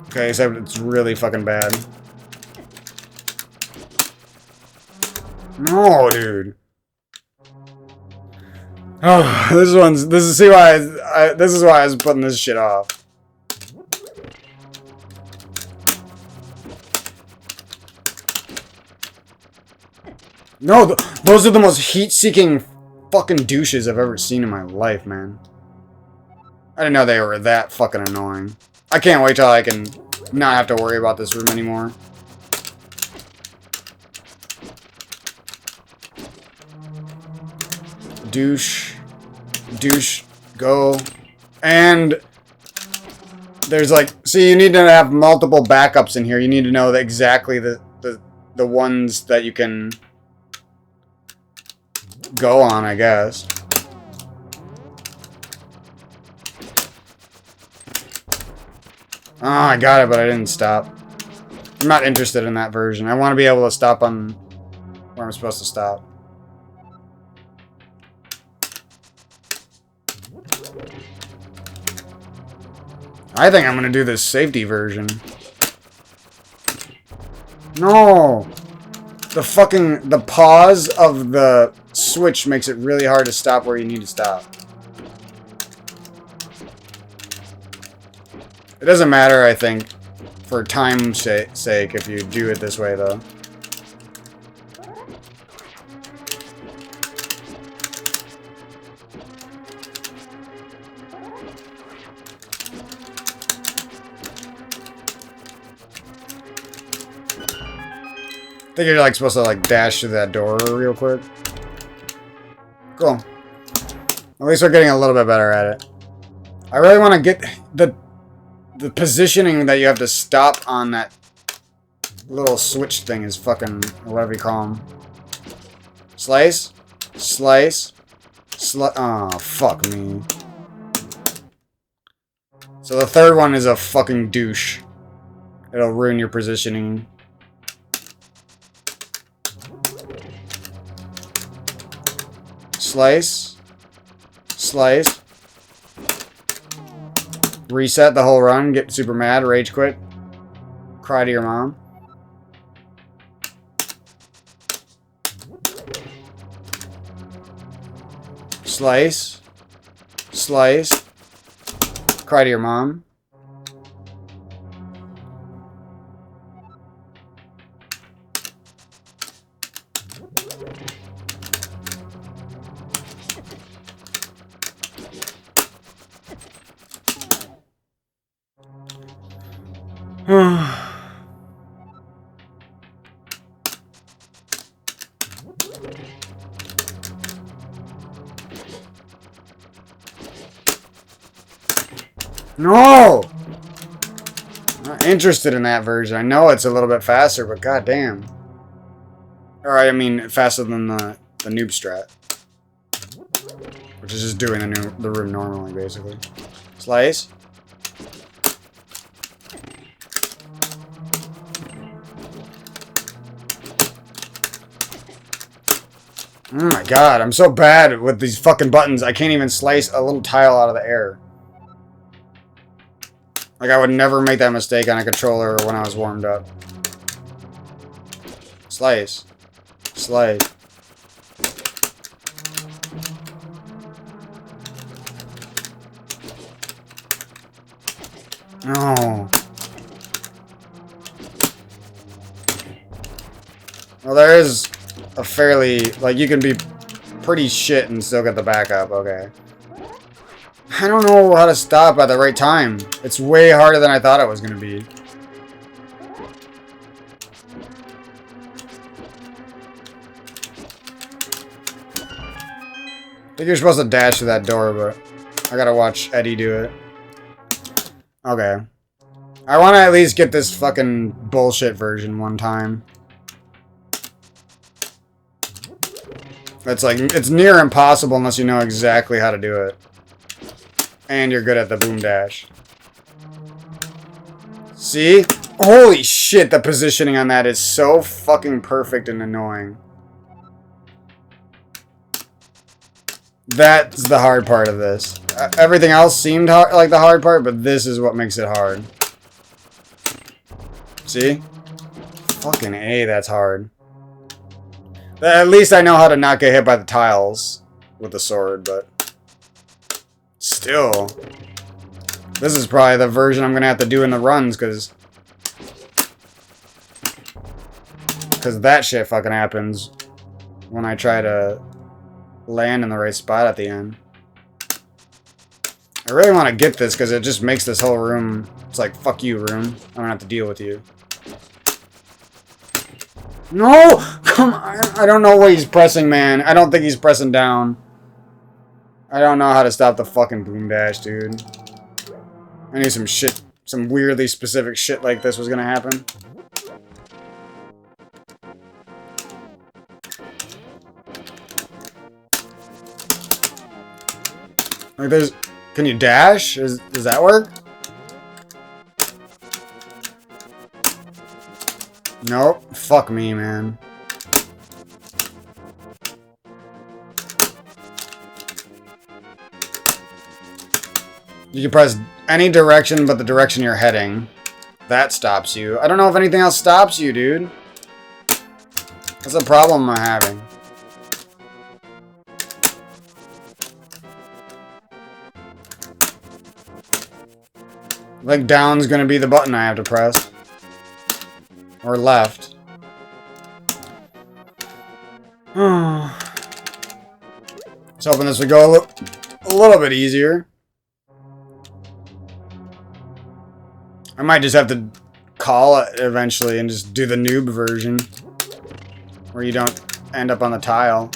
Okay, except it's really fucking bad. No, dude. Oh, this is why I was putting this shit off. No, those are the most heat-seeking fucking douches I've ever seen in my life, man. I didn't know they were that fucking annoying. I can't wait till I can not have to worry about this room anymore. Douche. Douche. Go. And there's like... See, you need to have multiple backups in here. You need to know that exactly the ones that you can go on, I guess. Oh, I got it, but I didn't stop. I'm not interested in that version. I want to be able to stop on where I'm supposed to stop. I think I'm going to do this safety version. No! The pause of the switch makes it really hard to stop where you need to stop. It doesn't matter, I think, for time's sake if you do it this way, though. I think you're like supposed to like dash through that door real quick. Cool. At least we're getting a little bit better at it. I really want to get the positioning that you have to stop on that little switch thing is fucking, or whatever you call them. Slice? Slice? Oh, fuck me. So the third one is a fucking douche. It'll ruin your positioning. Slice. Slice. Reset the whole run. Get super mad. Rage quit. Cry to your mom. Slice. Slice. Cry to your mom. No! Not interested in that version. I know it's a little bit faster, but goddamn. Alright, I mean faster than the noob strat. Which is just doing the room normally, basically. Slice. Oh my god, I'm so bad with these fucking buttons. I can't even slice a little tile out of the air. Like, I would never make that mistake on a controller when I was warmed up. Slice. Slice. No. Well, there is a fairly... Like, you can be pretty shit and still get the backup. Okay. I don't know how to stop at the right time. It's way harder than I thought it was going to be. think you're supposed to dash through that door, but I gotta watch Eddie do it. Okay. I want to at least get this fucking bullshit version one time. It's like, it's near impossible unless you know exactly how to do it. And you're good at the boom dash. See? Holy shit, the positioning on that is so fucking perfect and annoying. That's the hard part of this. Everything else seemed hard, like the hard part, but this is what makes it hard. See? Fucking A, that's hard. At least I know how to not get hit by the tiles with the sword, but still. This is probably the version I'm going to have to do in the runs, because that shit fucking happens when I try to land in the right spot at the end. I really want to get this because it just makes this whole room, it's like, fuck you, room. I don't have to deal with you. No! Come on! I don't know what he's pressing, man. I don't think he's pressing down. I don't know how to stop the fucking boom dash, dude. I knew some shit, some weirdly specific shit like this was gonna happen. Like there's... Can you dash? Does that work? Nope. Fuck me, man. You can press any direction but the direction you're heading. That stops you. I don't know if anything else stops you, dude. That's a problem I'm having. Like down's gonna be the button I have to press. Or left. I was hoping this would go a little bit easier. I might just have to call it eventually and just do the noob version. Where you don't end up on the tile.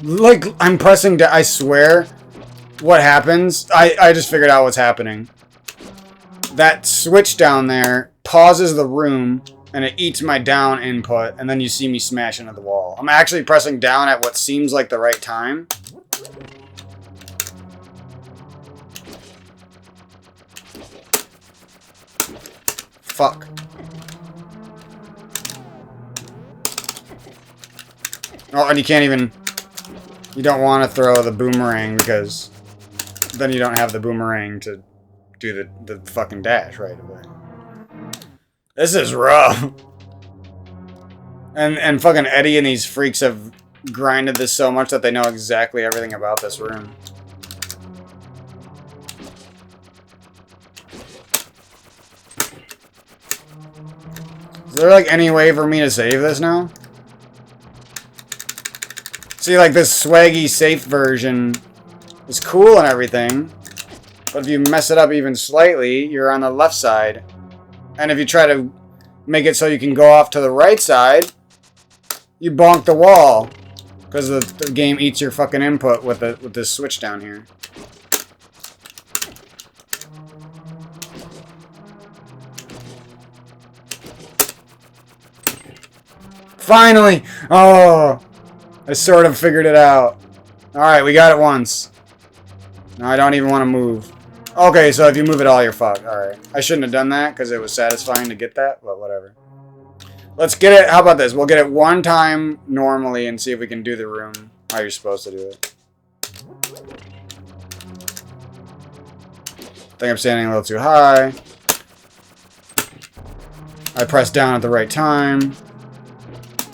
Like, I'm pressing down, I swear. What happens? I just figured out what's happening. That switch down there pauses the room and it eats my down input, and then you see me smash into the wall. I'm actually pressing down at what seems like the right time. Fuck. Oh, and you can't even... You don't want to throw the boomerang because then you don't have the boomerang to do the fucking dash right away. This is rough. And fucking Eddie and these freaks have grinded this so much that they know exactly everything about this room. Is there like any way for me to save this now? See, like this swaggy safe version is cool and everything, but if you mess it up even slightly, you're on the left side. And if you try to make it so you can go off to the right side, you bonk the wall. Because the game eats your fucking input with this switch down here. Finally! Oh! I sort of figured it out. Alright, we got it once. Now I don't even want to move. Okay, so if you move it all, you're fucked. Alright. I shouldn't have done that because it was satisfying to get that, but whatever. Let's get it. How about this? We'll get it one time normally and see if we can do the room how you're supposed to do it. I think I'm standing a little too high. I pressed down at the right time.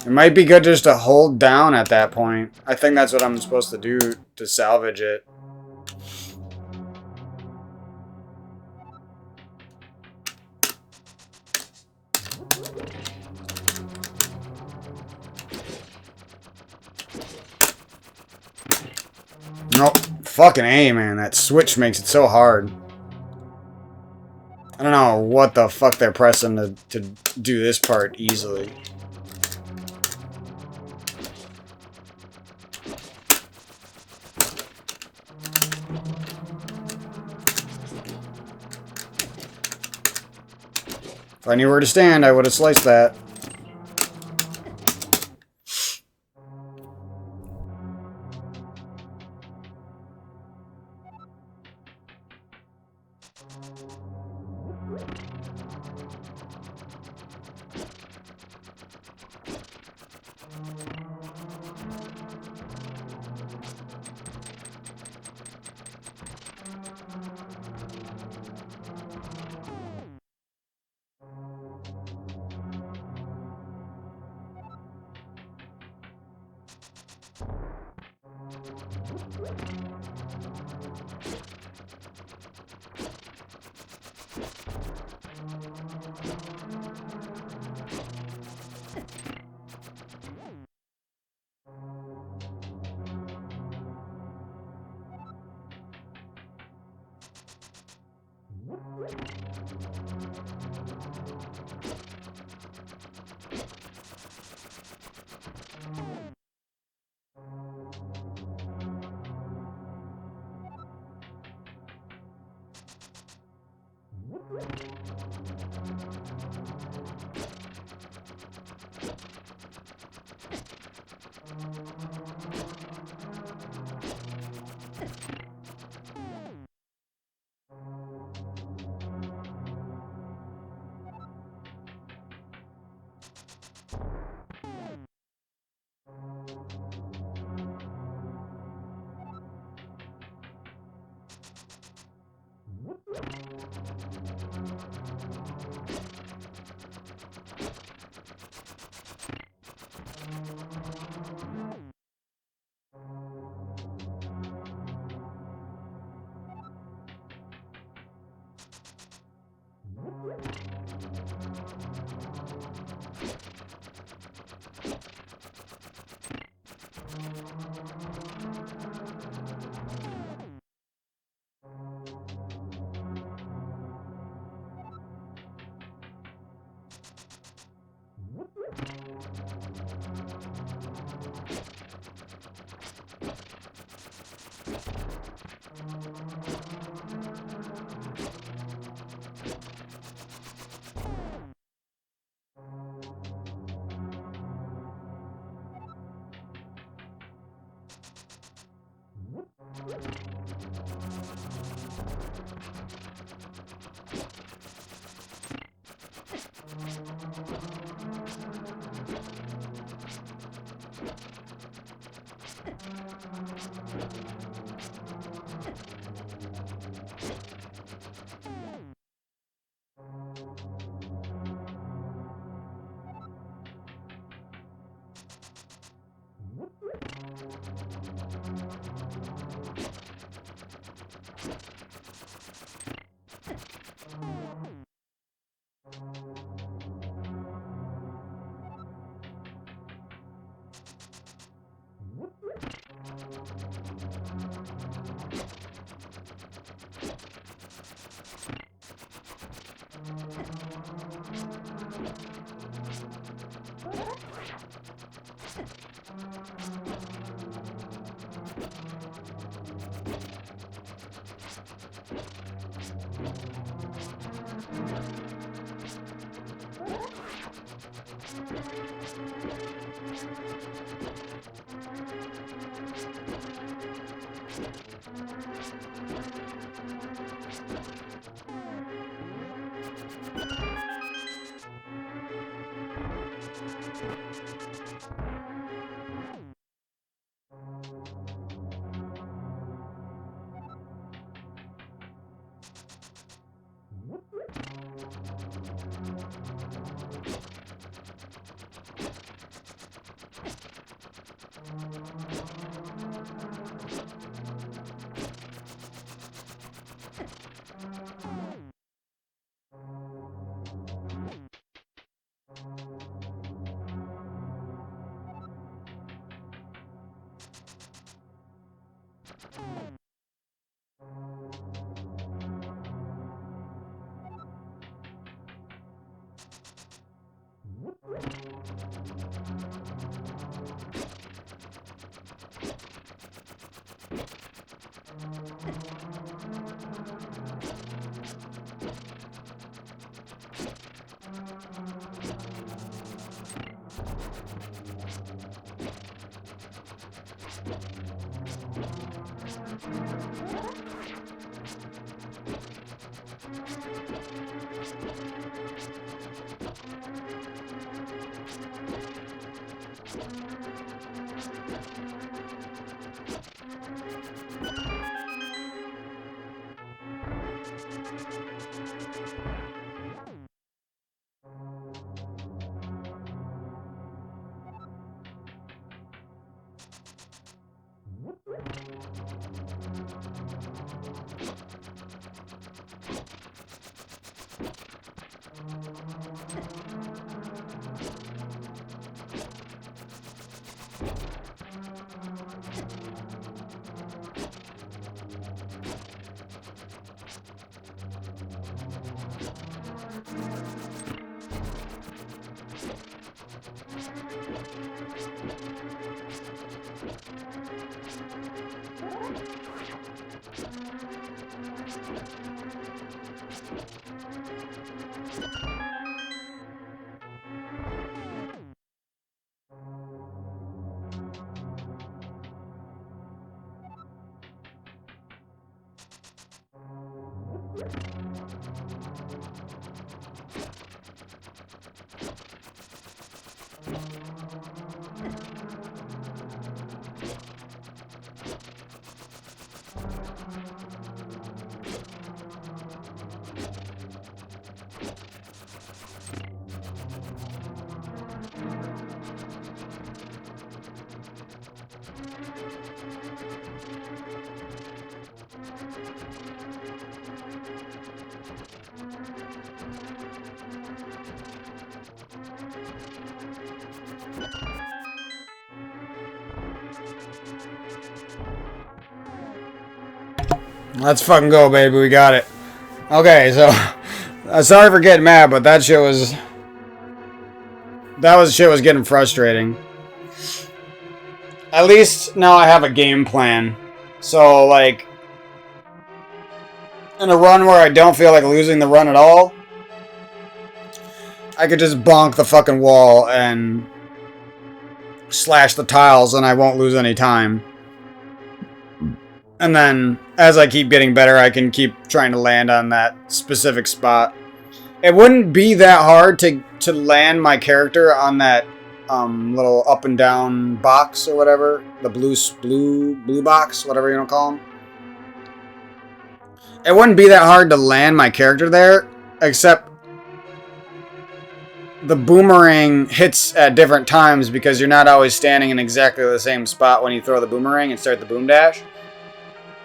It might be good just to hold down at that point. I think that's what I'm supposed to do to salvage it. Nope. Fucking A, man. That switch makes it so hard. I don't know what the fuck they're pressing to do this part easily. If I knew where to stand, I would have sliced that. Let's fucking go, baby. We got it. Okay, so sorry for getting mad, but that shit was getting frustrating. At least now I have a game plan. So like in a run where I don't feel like losing the run at all, I could just bonk the fucking wall and slash the tiles and I won't lose any time. And then, as I keep getting better, I can keep trying to land on that specific spot. It wouldn't be that hard to land my character on that little up and down box or whatever. The blue box, whatever you want to call them. It wouldn't be that hard to land my character there, except the boomerang hits at different times because you're not always standing in exactly the same spot when you throw the boomerang and start the boom dash.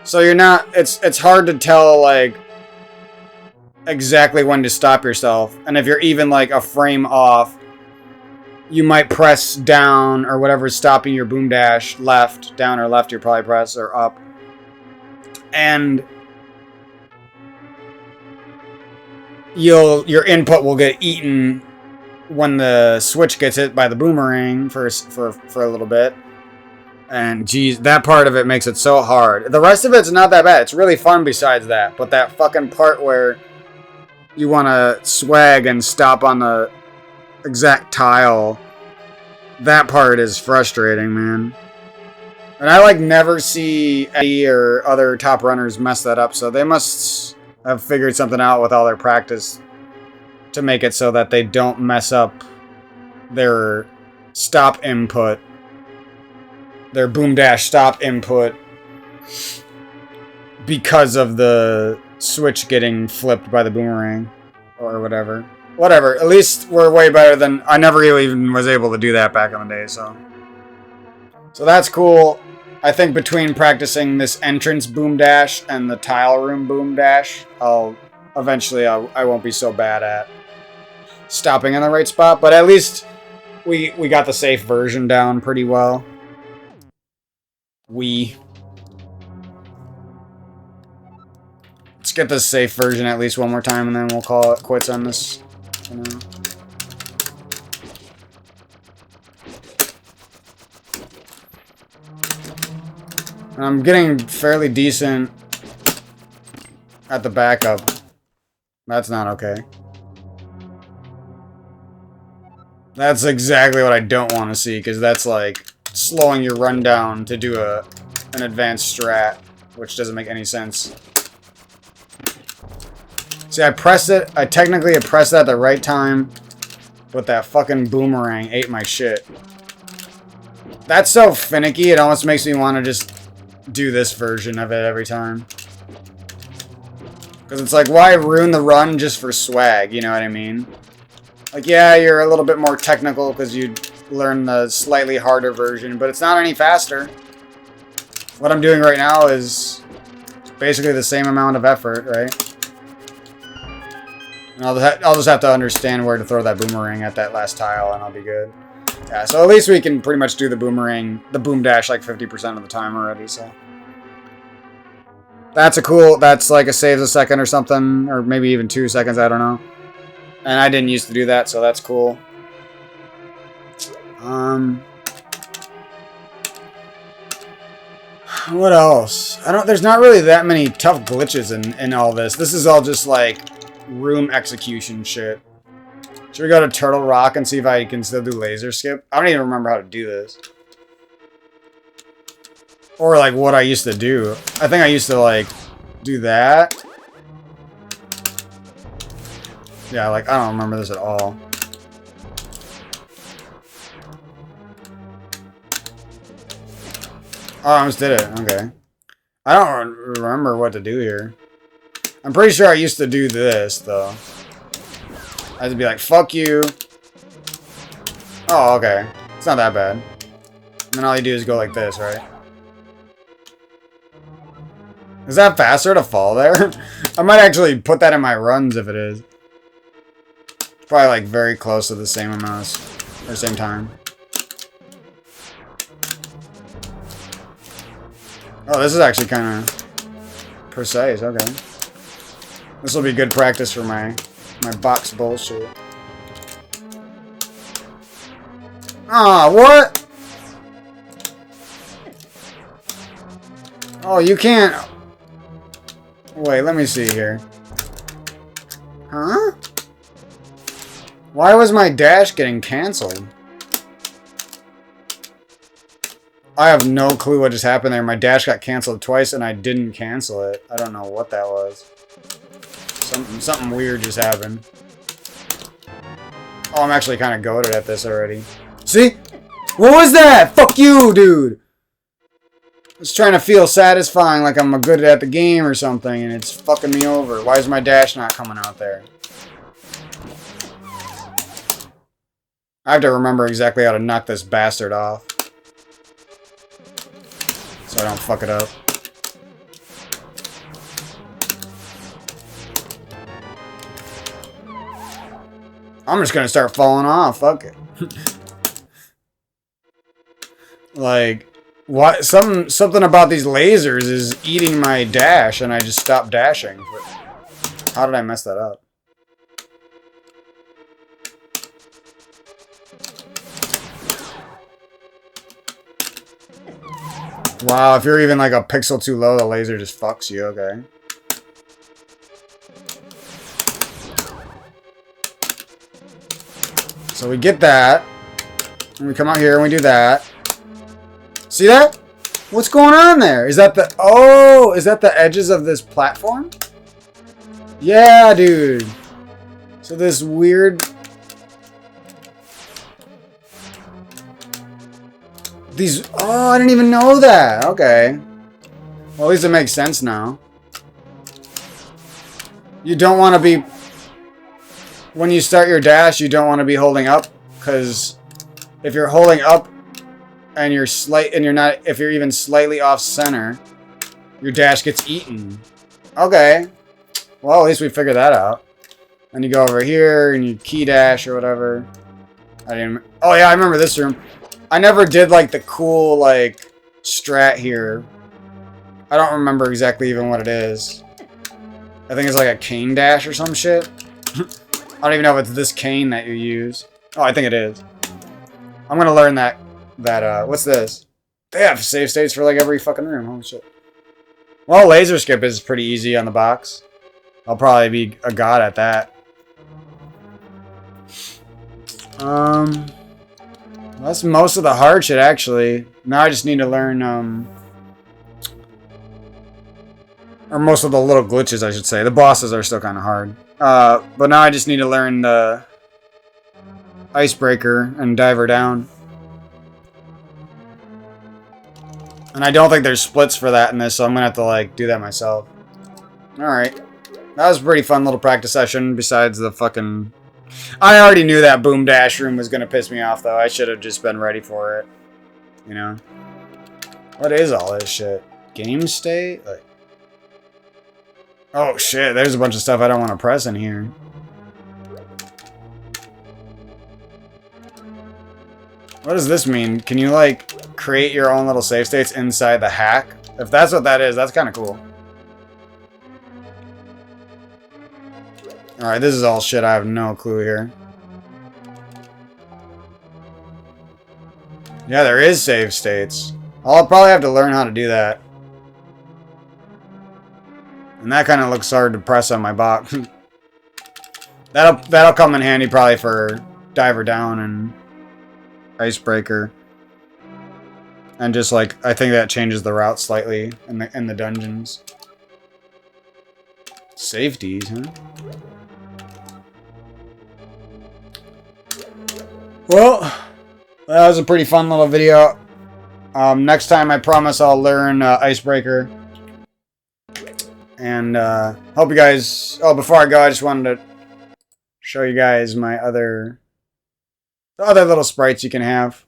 So you're not, it's hard to tell, like, exactly when to stop yourself. And if you're even, like, a frame off, you might press down or whatever's stopping your boom dash, left, down or left, you probably press, or up. And your input will get eaten when the switch gets hit by the boomerang for a little bit. And geez, that part of it makes it so hard. The rest of it's not that bad. It's really fun besides that. But that fucking part where you want to swag and stop on the exact tile, that part is frustrating, man. And I like never see Eddie or other top runners mess that up. So they must have figured something out with all their practice to make it so that they don't mess up their stop input. Their boom dash stop input because of the switch getting flipped by the boomerang or whatever. Whatever. At least we're way better than... I never really even was able to do that back in the day, so that's cool. I think between practicing this entrance boom dash and the tile room boom dash, eventually I won't be so bad at stopping in the right spot. But at least we got the safe version down pretty well. Let's get this safe version at least one more time, and then we'll call it quits on this. And I'm getting fairly decent at the backup. That's not okay. That's exactly what I don't want to see, because that's like slowing your run down to do an advanced strat, which doesn't make any sense. See, I pressed it. I technically had pressed that at the right time, but that fucking boomerang ate my shit. That's so finicky, it almost makes me want to just do this version of it every time. Because it's like, why ruin the run just for swag, you know what I mean? Like, yeah, you're a little bit more technical because you learn the slightly harder version, but it's not any faster. What I'm doing right now is basically the same amount of effort, right? And I'll just have to understand where to throw that boomerang at that last tile, and I'll be good. Yeah, so at least we can pretty much do the boomerang, the boom dash, like 50% of the time already, so. That's like a saves a second or something, or maybe even 2 seconds, I don't know. And I didn't used to do that, so that's cool. What else? There's not really that many tough glitches in all this. This is all just like room execution shit. Should we go to Turtle Rock and see if I can still do laser skip? I don't even remember how to do this. Or like what I used to do. I think I used to like do that. Yeah, like I don't remember this at all. Oh, I almost did it. Okay. I don't remember what to do here. I'm pretty sure I used to do this, though. I had to be like, fuck you. Oh, okay. It's not that bad. And then all you do is go like this, right? Is that faster to fall there? I might actually put that in my runs if it is. Probably like very close to the same amount or same time. Oh, this is actually kind of precise. Okay. This will be good practice for my box bullshit. Ah, what? Oh, you can't. Wait, let me see here. Huh? Why was my dash getting canceled? I have no clue what just happened there. My dash got canceled twice and I didn't cancel it. I don't know what that was. Something weird just happened. Oh, I'm actually kind of goated at this already. See? What was that? Fuck you, dude! I was trying to feel satisfying like I'm good at the game or something and it's fucking me over. Why is my dash not coming out there? I have to remember exactly how to knock this bastard off. So I don't fuck it up. I'm just gonna start falling off. Fuck it. Like, what? Something about these lasers is eating my dash, and I just stopped dashing. How did I mess that up? Wow, if you're even like a pixel too low, the laser just fucks you, okay. So we get that. And we come out here and we do that. See that? What's going on there? Is that the... Oh! Is that the edges of this platform? Yeah, dude. So this weird... These... Oh, I didn't even know that. Okay. Well, at least it makes sense now. You don't want to be... When you start your dash, you don't want to be holding up. Because if you're holding up and you're if you're even slightly off center, your dash gets eaten. Okay. Well, at least we figured that out. And you go over here and you key dash or whatever. I didn't... Oh yeah, I remember this room. I never did like the cool like strat here. I don't remember exactly even what it is. I think it's like a cane dash or some shit. I don't even know if it's this cane that you use. Oh, I think it is. I'm gonna learn that what's this? They have save states for like every fucking room. Holy shit. Well, laser skip is pretty easy on the box. I'll probably be a god at that. That's most of the hard shit, actually. Now I just need to learn, or most of the little glitches, I should say. The bosses are still kind of hard. But now I just need to learn the icebreaker and diver down. And I don't think there's splits for that in this, so I'm gonna have to, like, do that myself. Alright. That was a pretty fun little practice session, besides the fucking... I already knew that boom dash room was gonna piss me off, though. I should have just been ready for it. You know? What is all this shit? Game state? Like... Oh shit, there's a bunch of stuff I don't want to press in here. What does this mean? Can you, like, create your own little save states inside the hack? If that's what that is, that's kind of cool. Alright, this is all shit. I have no clue here. Yeah, there is save states. I'll probably have to learn how to do that. And that kind of looks hard to press on my box. That'll come in handy probably for Diver Down and Icebreaker. And just like, I think that changes the route slightly in the dungeons. Safeties, huh? Well, that was a pretty fun little video. Next time I promise I'll learn Icebreaker. And hope you guys... Oh, before I go, I just wanted to show you guys my the other little sprites you can have.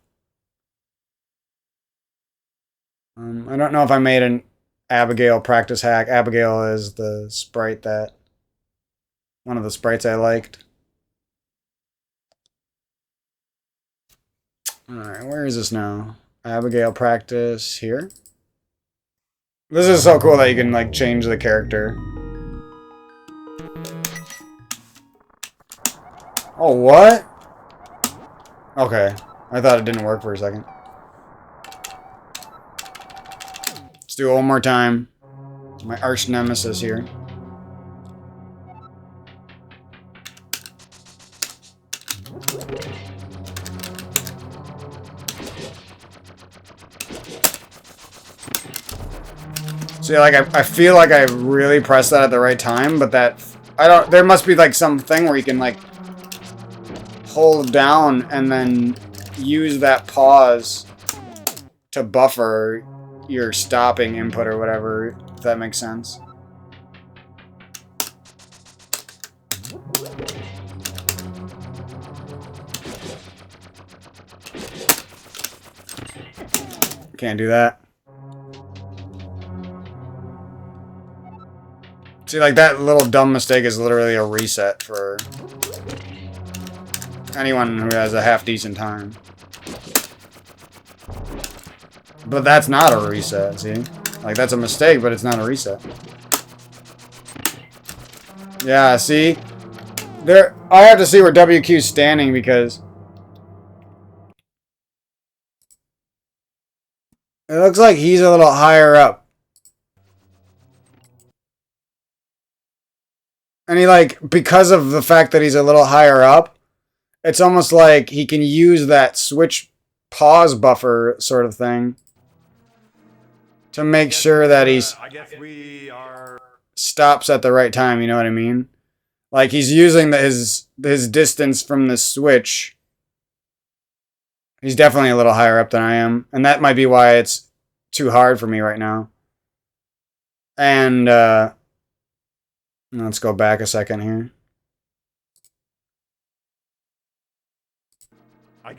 I don't know if I made an Abigail practice hack. Abigail is the sprite that... One of the sprites I liked. Alright, where is this now? Abigail practice here. This is so cool that you can, like, change the character. Oh, what? Okay. I thought it didn't work for a second. Let's do it one more time. My arch nemesis here. See, like, I feel like I really pressed that at the right time, but that... there must be, like, something where you can, like, hold down and then use that pause to buffer your stopping input or whatever, if that makes sense. Can't do that. See, like, that little dumb mistake is literally a reset for anyone who has a half-decent time. But that's not a reset, see? Like, that's a mistake, but it's not a reset. Yeah, see? I have to see where WQ's standing because... It looks like he's a little higher up. And he, like, because of the fact that he's a little higher up, it's almost like he can use that switch pause buffer sort of thing to make sure that he's stops at the right time, you know what I mean? Like, he's using his distance from the switch. He's definitely a little higher up than I am, and that might be why it's too hard for me right now. And, let's go back a second here. I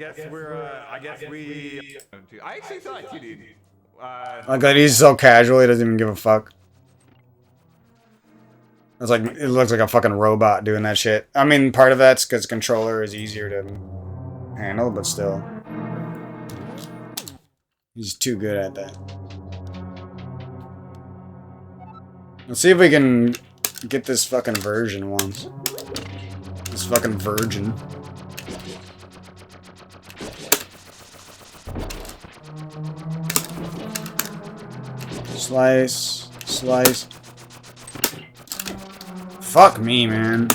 actually thought you did. Like that, he's so casual, he doesn't even give a fuck. It's like, it looks like a fucking robot doing that shit. I mean, part of that's because controller is easier to handle, but still. He's too good at that. Let's see if we can get this fucking version once. This fucking virgin. Slice. Slice. Fuck me, man.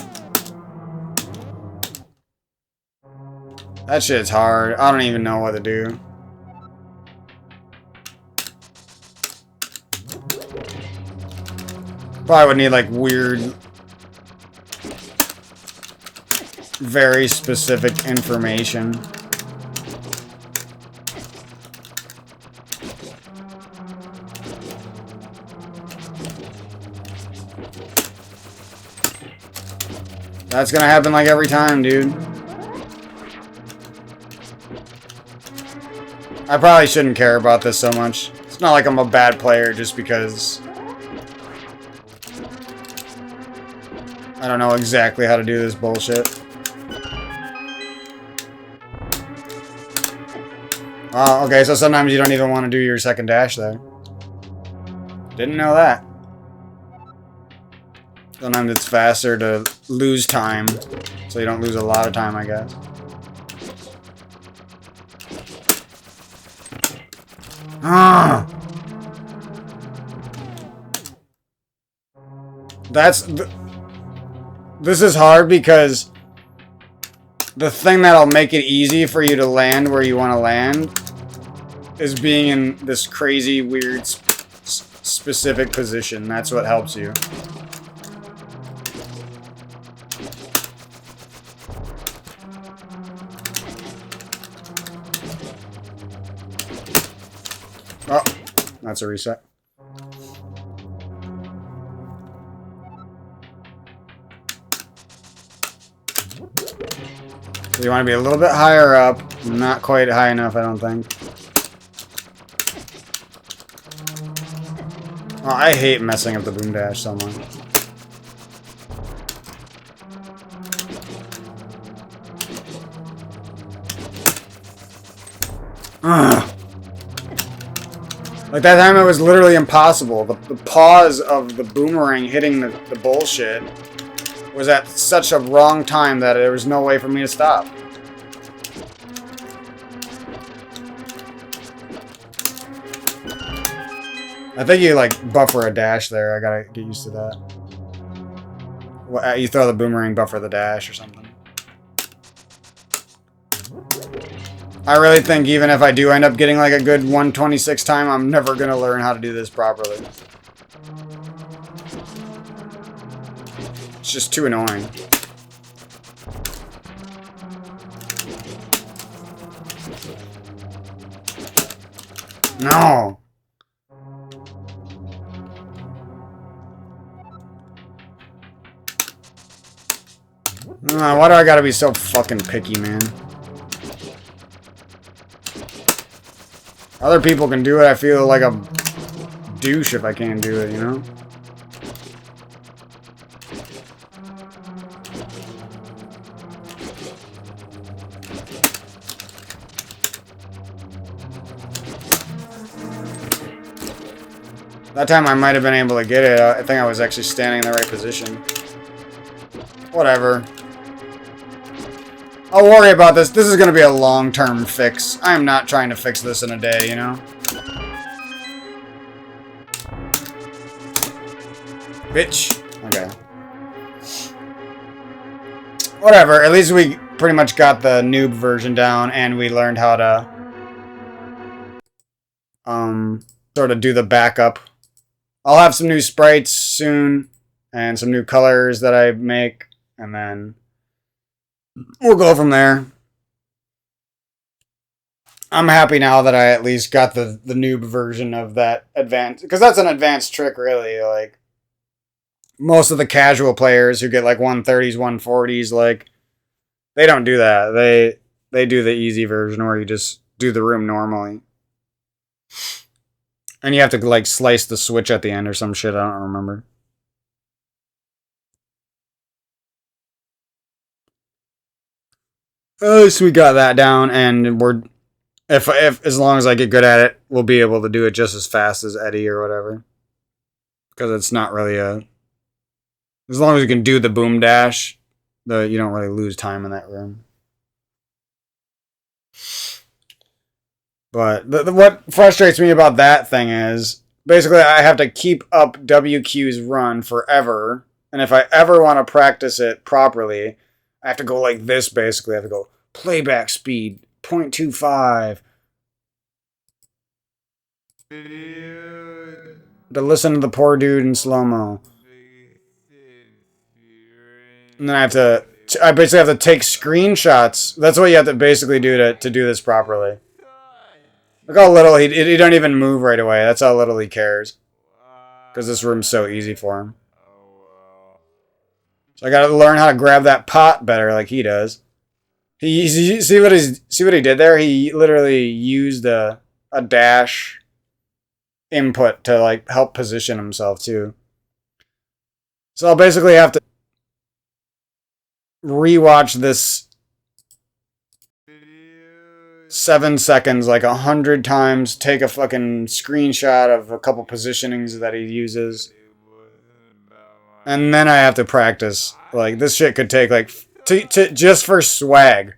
That shit's hard. I don't even know what to do. Probably would need, like, weird, very specific information. That's gonna happen, like, every time, dude. I probably shouldn't care about this so much. It's not like I'm a bad player just because I don't know exactly how to do this bullshit. Oh, okay, so sometimes you don't even want to do your second dash there. Didn't know that. Sometimes it's faster to lose time, so you don't lose a lot of time, I guess. Ah! This is hard because the thing that'll make it easy for you to land where you want to land is being in this crazy, weird, specific position. That's what helps you. Oh, that's a reset. So you want to be a little bit higher up. Not quite high enough, I don't think. Oh, I hate messing up the boom dash so much. Ugh. Like that time it was literally impossible. The pause of the boomerang hitting the bullshit was at such a wrong time that there was no way for me to stop. I think you like buffer a dash there. I gotta get used to that. You throw the boomerang, buffer the dash or something. I really think even if I do end up getting like a good 126 time, I'm never gonna learn how to do this properly. It's just too annoying. No! Why do I gotta be so fucking picky, man? Other people can do it, I feel like a douche if I can't do it, you know? That time I might have been able to get it. I think I was actually standing in the right position. Whatever. I'll worry about this. This is going to be a long-term fix. I am not trying to fix this in a day, you know? Bitch. Okay. Whatever. At least we pretty much got the noob version down, and we learned how to sort of do the backup. I'll have some new sprites soon, and some new colors that I make, and then we'll go from there. I'm happy now that I at least got the noob version of that advanced, because that's an advanced trick, really. Like most of the casual players who get like 130s, 140s, like they don't do that. They do the easy version where you just do the room normally, and you have to like slice the switch at the end or some shit. I don't remember. So we got that down, and we're if as long as I get good at it, we'll be able to do it just as fast as Eddie or whatever. Because it's not really a. As long as you can do the boom dash, you don't really lose time in that room. But what frustrates me about that thing is basically I have to keep up WQ's run forever, and if I ever want to practice it properly, I have to go like this. Basically, I have to go playback speed 0.25. To listen to the poor dude in slow-mo. And then I basically have to take screenshots. That's what you have to basically do to do this properly. Look how little he don't even move right away. That's how little he cares. Because this room's so easy for him. So I gotta learn how to grab that pot better like he does. See what he did there? He literally used a dash input to like help position himself too. So I'll basically have to rewatch this 7 seconds like 100 times, take a fucking screenshot of a couple positionings that he uses, And then I have to practice. Like, this shit could take, like, just for swag.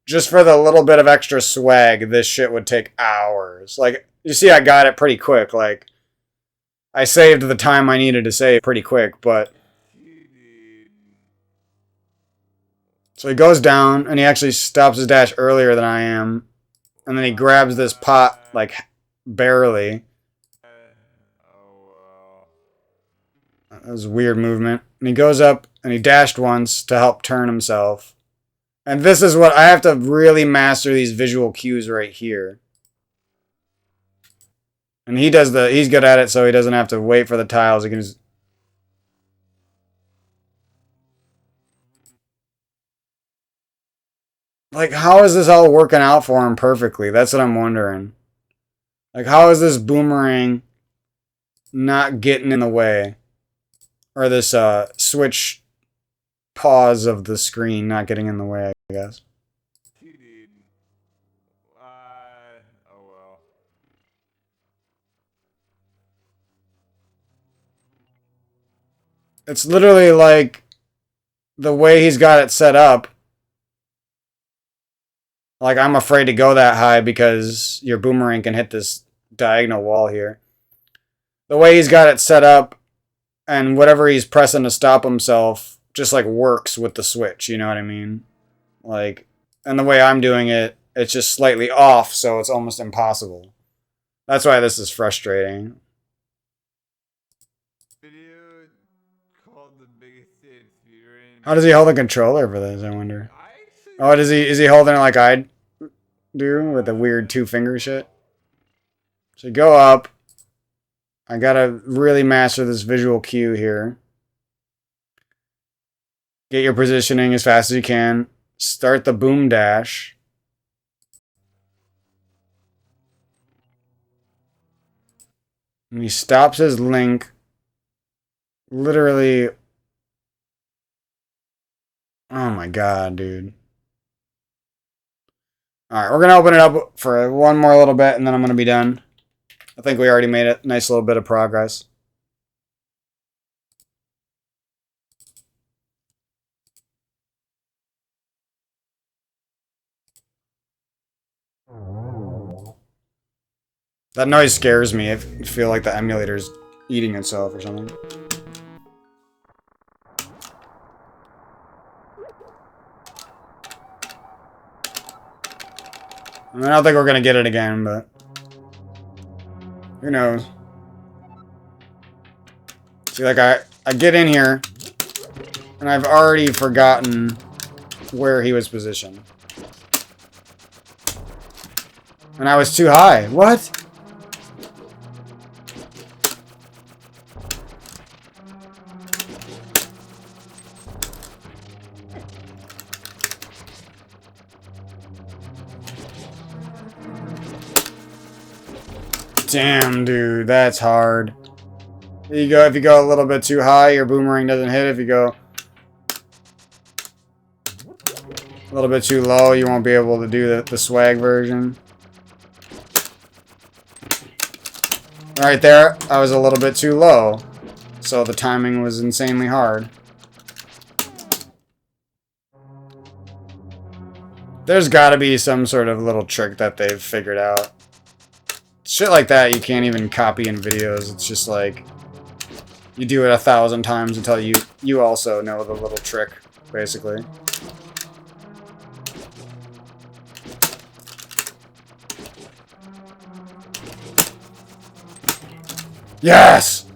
Just for the little bit of extra swag, this shit would take hours. Like, you see, I got it pretty quick. Like, I saved the time I needed to save pretty quick, but... So he goes down, and he actually stops his dash earlier than I am. And then he grabs this pot, like, barely. That was a weird movement. And he goes up, and he dashed once to help turn himself. And this is what I have to really master, these visual cues right here. And he's good at it, so he doesn't have to wait for the tiles. He can just... Like, how is this all working out for him perfectly? That's what I'm wondering. Like, how is this boomerang not getting in the way? Or this switch pause of the screen not getting in the way, I guess. Oh well. It's literally like the way he's got it set up. Like, I'm afraid to go that high because your boomerang can hit this diagonal wall here. The way he's got it set up and whatever he's pressing to stop himself just, like, works with the switch, you know what I mean? Like, and the way I'm doing it, it's just slightly off, so it's almost impossible. That's why this is frustrating. How does he hold the controller for this, I wonder? Oh, is he holding it like I do with the weird two-finger shit? So you go up. I gotta really master this visual cue here. Get your positioning as fast as you can. Start the boom dash. And he stops his link. Literally. Oh my god, dude. Alright, we're going to open it up for one more little bit, and then I'm going to be done. I think we already made a nice little bit of progress. That noise scares me. I feel like the emulator's eating itself or something. I don't think we're going to get it again, but... who knows? See, like, I get in here, and I've already forgotten where he was positioned. And I was too high. What? Damn, dude, that's hard. There you go. If you go a little bit too high, your boomerang doesn't hit. If you go a little bit too low, you won't be able to do the swag version. Right there, I was a little bit too low, so the timing was insanely hard. There's got to be some sort of little trick that they've figured out. Shit like that you can't even copy in videos. It's just like you do it 1,000 times until you also know the little trick, basically. Yes!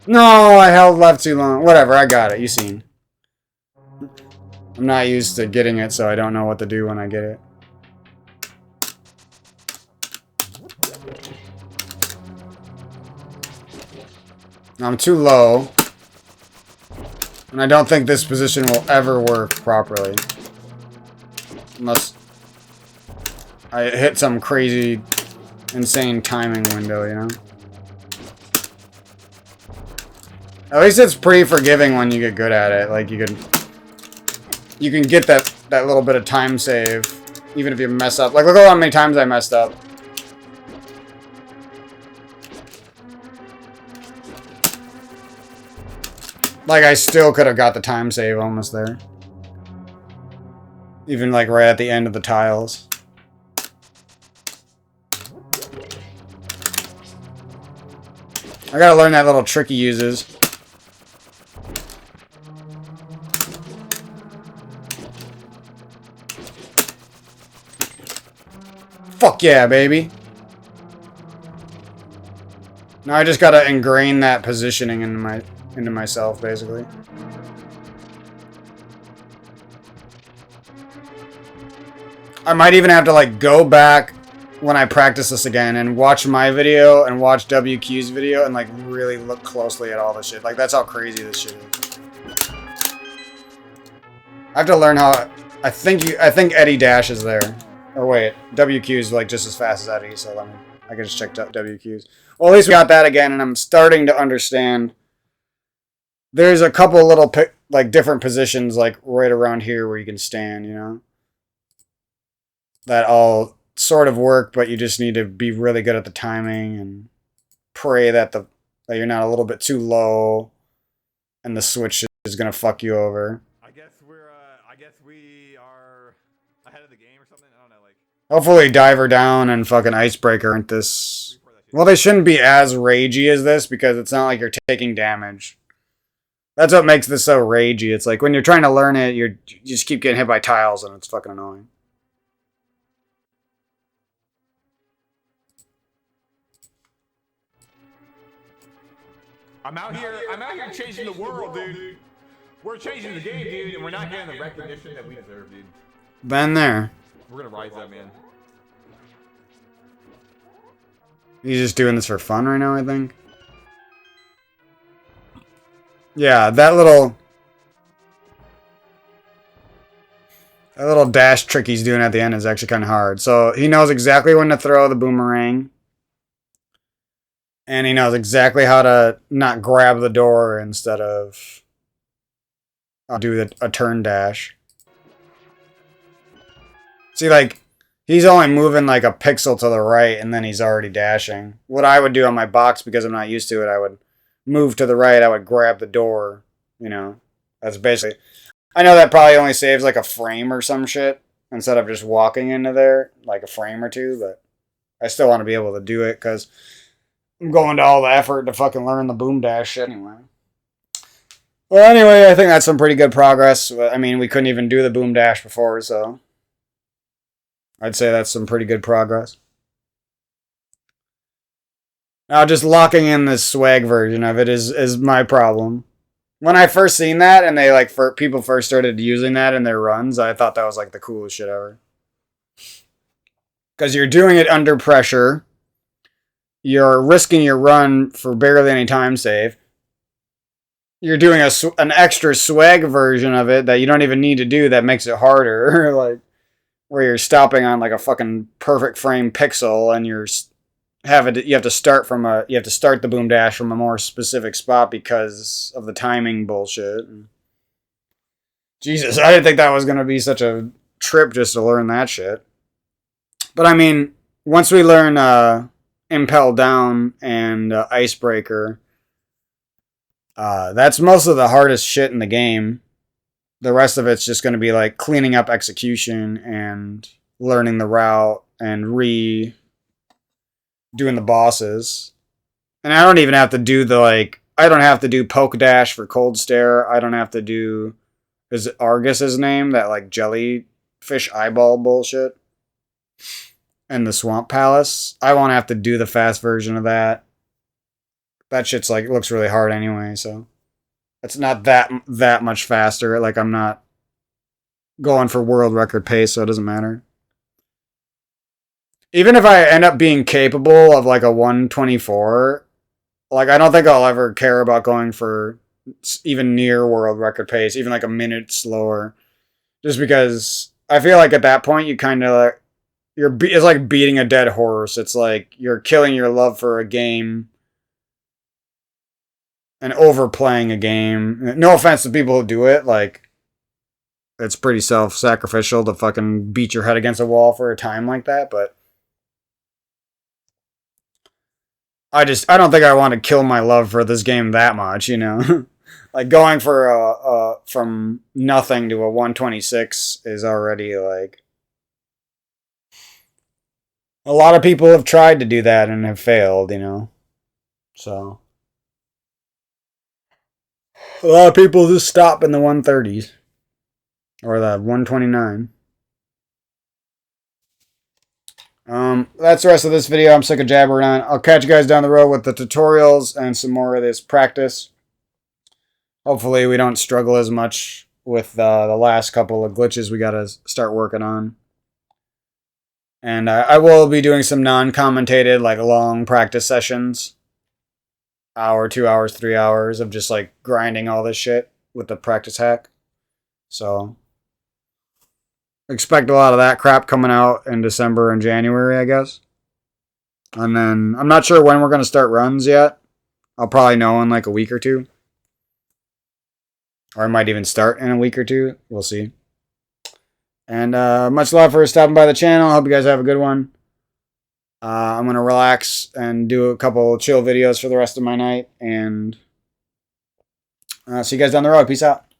No, I held left too long. Whatever, I got it. You seen. I'm not used to getting it, so I don't know what to do when I get it. I'm too low. And I don't think this position will ever work properly. Unless I hit some crazy, insane timing window, you know? At least it's pretty forgiving when you get good at it. Like, you can get that little bit of time save, even if you mess up. Like, look at how many times I messed up. Like, I still could have got the time save almost there. Even, like, right at the end of the tiles. I gotta learn that little trick he uses. Fuck yeah, baby. Now I just gotta ingrain that positioning into myself, basically. I might even have to, like, go back when I practice this again and watch my video and watch WQ's video and, like, really look closely at all this shit. Like, that's how crazy this shit is. I have to learn how... I think Eddie Dash is there. Or wait, WQ is, like, just as fast as Eddie, so let me... I can just check WQ's. Well, at least we got that again, and I'm starting to understand... There's a couple little, like, different positions, like, right around here where you can stand, you know? That all sort of work, but you just need to be really good at the timing and pray that that you're not a little bit too low and the switch is gonna fuck you over. I guess we are ahead of the game or something. I don't know, like. Hopefully Diver Down and fucking Icebreaker aren't this. Well, they shouldn't be as ragey as this because it's not like you're taking damage. That's what makes this so ragey. It's like when you're trying to learn it, you just keep getting hit by tiles and it's fucking annoying. I'm out here changing the world, dude. We're changing the game, dude, and we're not getting the recognition that we deserve, dude. Been there. We're gonna rise up, man. He's just doing this for fun right now, I think. Yeah, that little dash trick he's doing at the end is actually kind of hard. So he knows exactly when to throw the boomerang. And he knows exactly how to not grab the door instead of do a turn dash. See, like, he's only moving like a pixel to the right and then he's already dashing. What I would do on my box, because I'm not used to it, I would move to the right, I would grab the door, you know. That's basically... I know that probably only saves like a frame or some shit instead of just walking into there, like a frame or two, but I still want to be able to do it because I'm going to all the effort to fucking learn the boom dash shit anyway. Well, anyway, I think that's some pretty good progress. I mean, we couldn't even do the boom dash before, so I'd say that's some pretty good progress. Now, just locking in this swag version of it is my problem. When I first seen that, and they like people first started using that in their runs, I thought that was like the coolest shit ever. Because you're doing it under pressure. You're risking your run for barely any time save. You're doing an extra swag version of it that you don't even need to do that makes it harder. Like, where you're stopping on like a fucking perfect frame pixel and you have to start the boom dash from a more specific spot because of the timing bullshit. Jesus, I didn't think that was going to be such a trip just to learn that shit. But I mean, once we learn Impel Down and Icebreaker, that's most of the hardest shit in the game. The rest of it's just going to be like cleaning up execution and learning the route and doing the bosses. And I don't even have to do I don't have to do poke dash for cold stare. I don't have to do, is Argus his name? That like jellyfish eyeball bullshit. And the Swamp Palace. I won't have to do the fast version of that. That shit's like, looks really hard anyway, so it's not that much faster. Like, I'm not going for world record pace, so it doesn't matter. Even if I end up being capable of like a 124, like, I don't think I'll ever care about going for even near world record pace, even like a minute slower. Just because I feel like at that point you kind of like, it's like beating a dead horse. It's like you're killing your love for a game and overplaying a game. No offense to people who do it, like, it's pretty self-sacrificial to fucking beat your head against a wall for a time like that, but I don't think I want to kill my love for this game that much, you know? Like going for from nothing to a 126 is already like a lot of people have tried to do that and have failed, you know. So a lot of people just stop in the 130s or the 129. That's the rest of this video. I'm sick of jabbering on. I'll catch you guys down the road with the tutorials and some more of this practice. Hopefully we don't struggle as much with the last couple of glitches we got to start working on. And I will be doing some non-commentated, like long practice sessions. Hour, 2 hours, 3 hours of just like grinding all this shit with the practice hack. So expect a lot of that crap coming out in December and January, I guess. And then I'm not sure when we're going to start runs yet. I'll probably know in like a week or two. Or I might even start in a week or two. We'll see. And much love for stopping by the channel. Hope you guys have a good one. I'm going to relax and do a couple chill videos for the rest of my night. And see you guys down the road. Peace out.